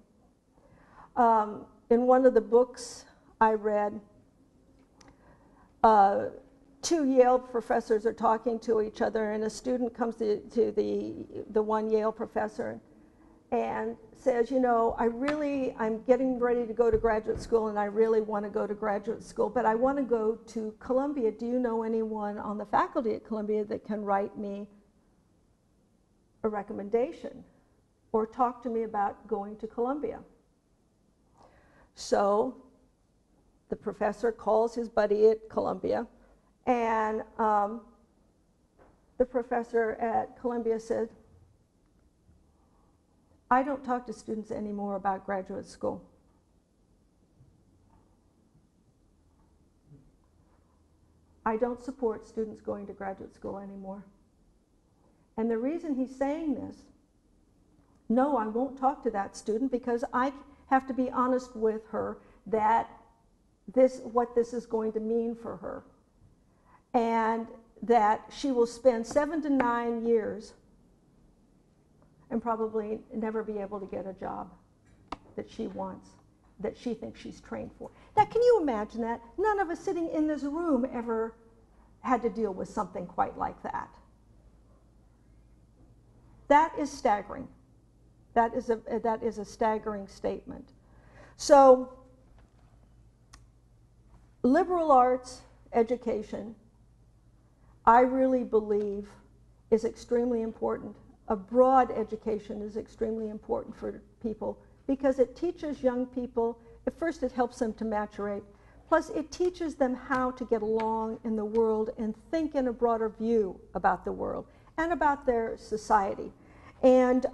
In one of the books I read, 2 Yale professors are talking to each other, and a student comes to the one Yale professor and says, you know, I'm getting ready to go to graduate school, and I really want to go to graduate school, but I want to go to Columbia. Do you know anyone on the faculty at Columbia that can write me a recommendation or talk to me about going to Columbia? So the professor calls his buddy at Columbia, and the professor at Columbia said, I don't talk to students anymore about graduate school. I don't support students going to graduate school anymore. And the reason he's saying this, no, I won't talk to that student because I have to be honest with her that what this is going to mean for her, and that she will spend 7 to 9 years and probably never be able to get a job that she wants, that she thinks she's trained for. Now, can you imagine that? None of us sitting in this room ever had to deal with something quite like that. That is staggering. That is a staggering statement. So, liberal arts education, I really believe, is extremely important. A broad education is extremely important for people because it teaches young people, at first it helps them to maturate, plus it teaches them how to get along in the world and think in a broader view about the world and about their society. And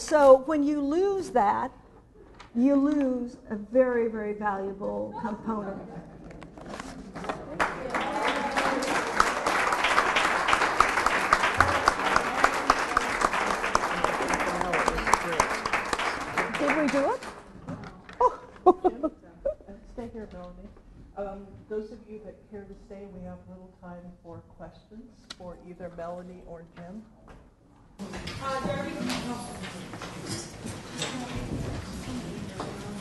so when you lose that, you lose a very, very valuable component. here to stay. We have little time for questions for either Melanie or Jim.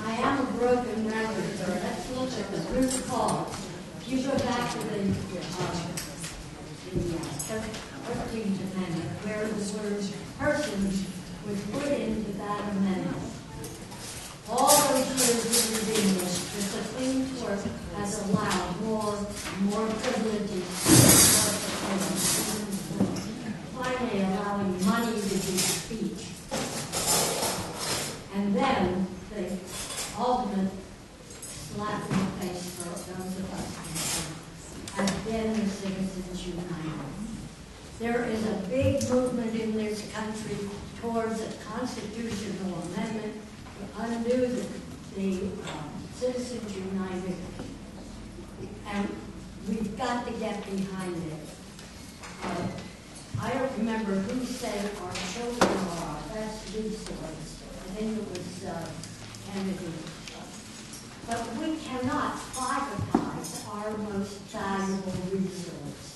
I am a broken record, so let's look at the root cause. If you go back to the 13th Amendment, where the word persons was put into that amendment, all those years of English, the Supreme Court has allowed more privileges, finally allowing money to be speech. And then the ultimate slap in the face for those of us has been the Citizens United. There is a big movement in this country towards a constitutional amendment to undo the Citizens United, and we've got to get behind it. I don't remember who said our children are our best resource. I think it was Kennedy. But we cannot privatize our most valuable resource.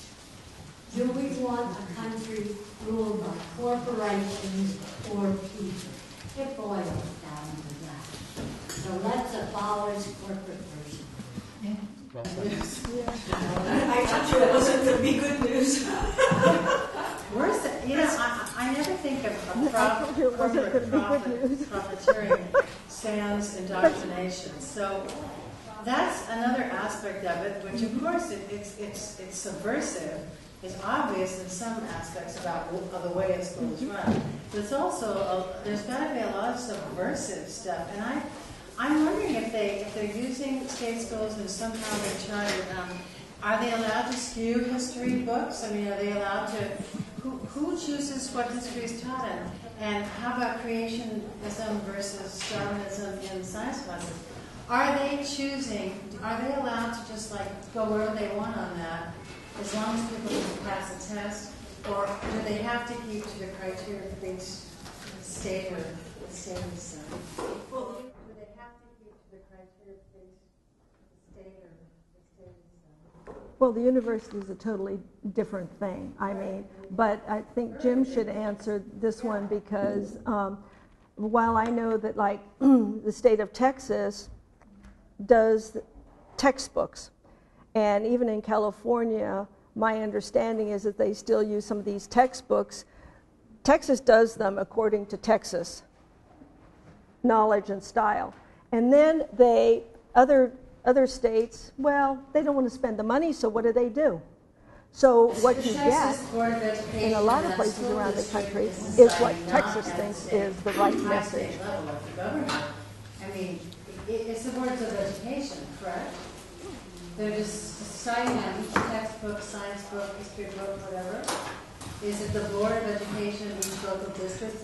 Do we want a country ruled by corporations or people? It boils down to that. So let's abolish corporate version. I thought that wasn't going to be good news. Where's the, I never think of profiteering sans indoctrination. So that's another aspect of it, which of course it's subversive. It's obvious in some aspects about the way a school is run. But it's also, there's got to be a lot of subversive stuff. And I'm wondering if they're using state schools and somehow they try to, are they allowed to skew history books? I mean, are they allowed to, who chooses what history is taught in? And how about creationism versus Darwinism in science classes? Are they allowed to just like go wherever they want on that, as long as people can pass a test? Or do they have to keep to the criteria that they state or the state has set? Well, the university is a totally different thing. I mean, but I think Jim should answer this one because while I know that, like, the state of Texas does textbooks, and even in California, my understanding is that they still use some of these textbooks. Texas does them according to Texas knowledge and style, and then other states, well, they don't want to spend the money, so what do? So what you get in a lot of places around the country is what Texas thinks is the right message. I mean, it's the boards of education, correct? They're just deciding on each textbook, science book, history book, whatever. Is it the Board of Education of each local district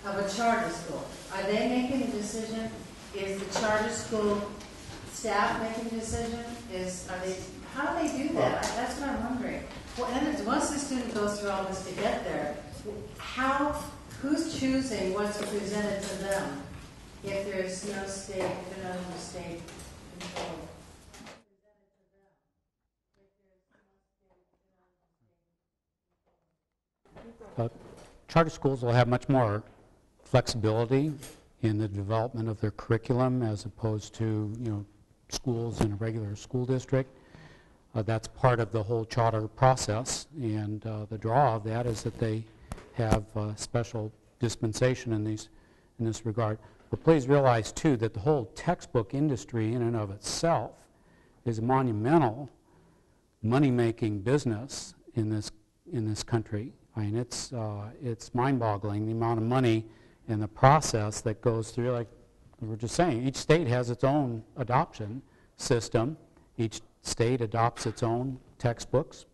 of a charter school? Are they making a decision? Is the charter school staff making a decision? How do they do that? That's what I'm wondering. Well, and once the student goes through all this to get there, who's choosing what's presented to them if there's no state, if they're not under state control? Charter schools will have much more flexibility in the development of their curriculum as opposed to, schools in a regular school district. That's part of the whole charter process, and the draw of that is that they have special dispensation in this regard. But please realize too that the whole textbook industry in and of itself is a monumental money-making business in this country. I mean, it's mind-boggling the amount of money and the process that goes through. Like we were just saying, each state has its own adoption system. Each state adopts its own textbooks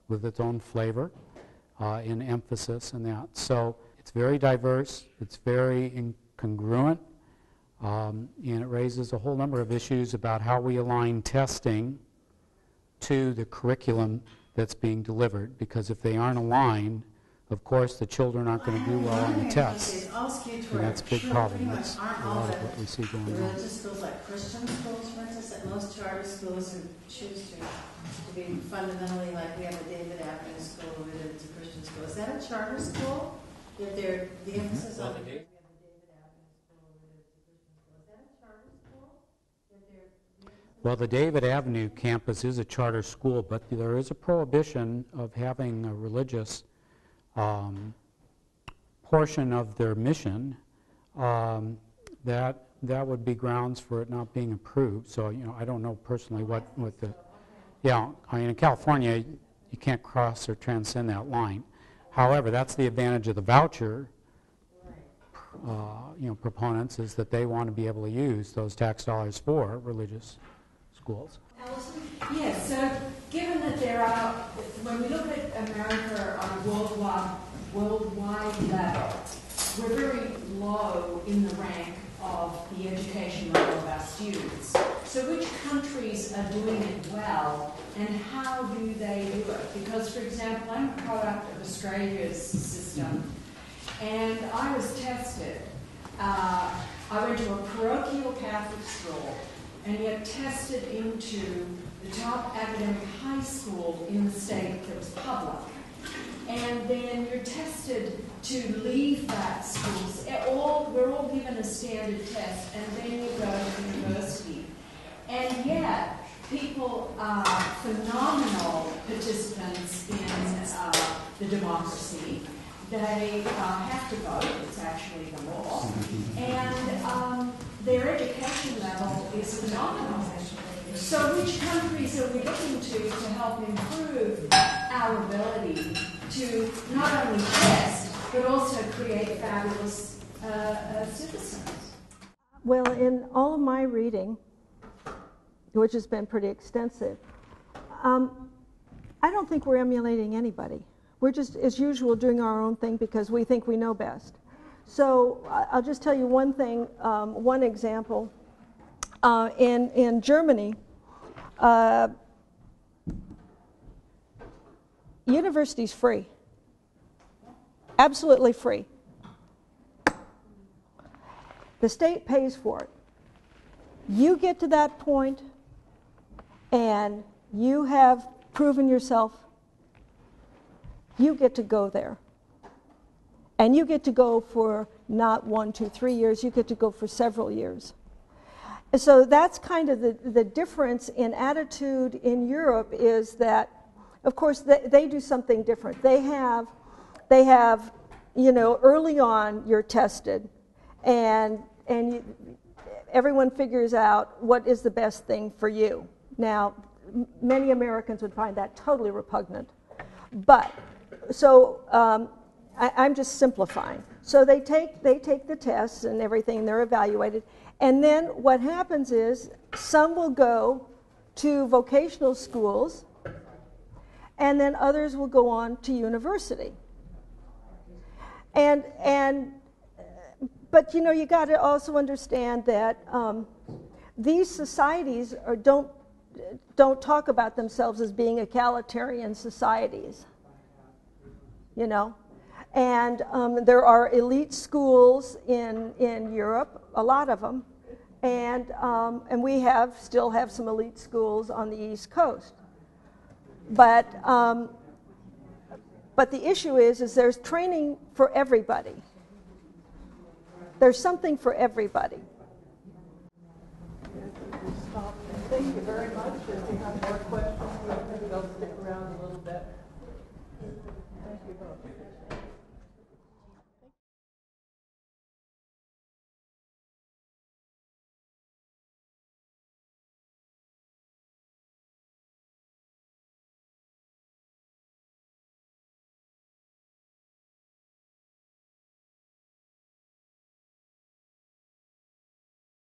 with its own flavor and emphasis and that. So it's very diverse, it's very incongruent, and it raises a whole number of issues about how we align testing to the curriculum that's being delivered, because if they aren't aligned, of course, the children aren't going to do well on the tests. It's all skewed And toward that's a big pretty problem. much That's aren't a all lot the of what we see going on. religious schools like Christian schools, for instance, at most charter schools who choose to be fundamentally like we have a David Avenue school over there, it's a Christian school. Is that a charter school? That they're the emphasis on we have a David Avenue school over there, it's a Christian school. Is that a charter school? Well, the David Avenue campus is a charter school, but there is a prohibition of having a religious portion of their mission. That would be grounds for it not being approved. So, you know, I don't know personally what the... Yeah, I mean, in California, you can't cross or transcend that line. However, that's the advantage of the voucher, you know, proponents, is that they want to be able to use those tax dollars for religious schools. Alison? Yes, so given that there are, when we look at America on a worldwide level, we're very low in the rank of the education level of our students. So which countries are doing it well, and how do they do it? Because, for example, I'm a product of Australia's system, and I was tested. I went to a parochial Catholic school, and yet tested into the top academic high school in the state that was public. And then you're tested to leave that school. We're all given a standard test, and then you go to university. And yet, people are phenomenal participants in the democracy. They have to vote, it's actually the law. And their education level is phenomenal. So which countries are we looking to help improve our ability to not only test, but also create fabulous citizens? Well, in all of my reading, which has been pretty extensive, I don't think we're emulating anybody. We're just, as usual, doing our own thing because we think we know best. So I'll just tell you one thing, one example. In Germany, university's free, absolutely free. The state pays for it. You get to that point, and you have proven yourself. You get to go there. And you get to go for not 1, 2, 3 years, you get to go for several years. So that's kind of the difference in attitude in Europe is that, of course, they do something different. They have, you know, early on you're tested, and everyone figures out what is the best thing for you. Now, many Americans would find that totally repugnant. But, so I'm just simplifying. So they take the tests and everything, they're evaluated, and then what happens is some will go to vocational schools, and then others will go on to university. But you know, you got to also understand that these societies don't talk about themselves as being egalitarian societies. You know, and there are elite schools in Europe, a lot of them, and we still have some elite schools on the East Coast. But the issue is there's training for everybody. There's something for everybody. Thank you very much. If you have more questions, maybe they'll stick around a little bit. Thank you both.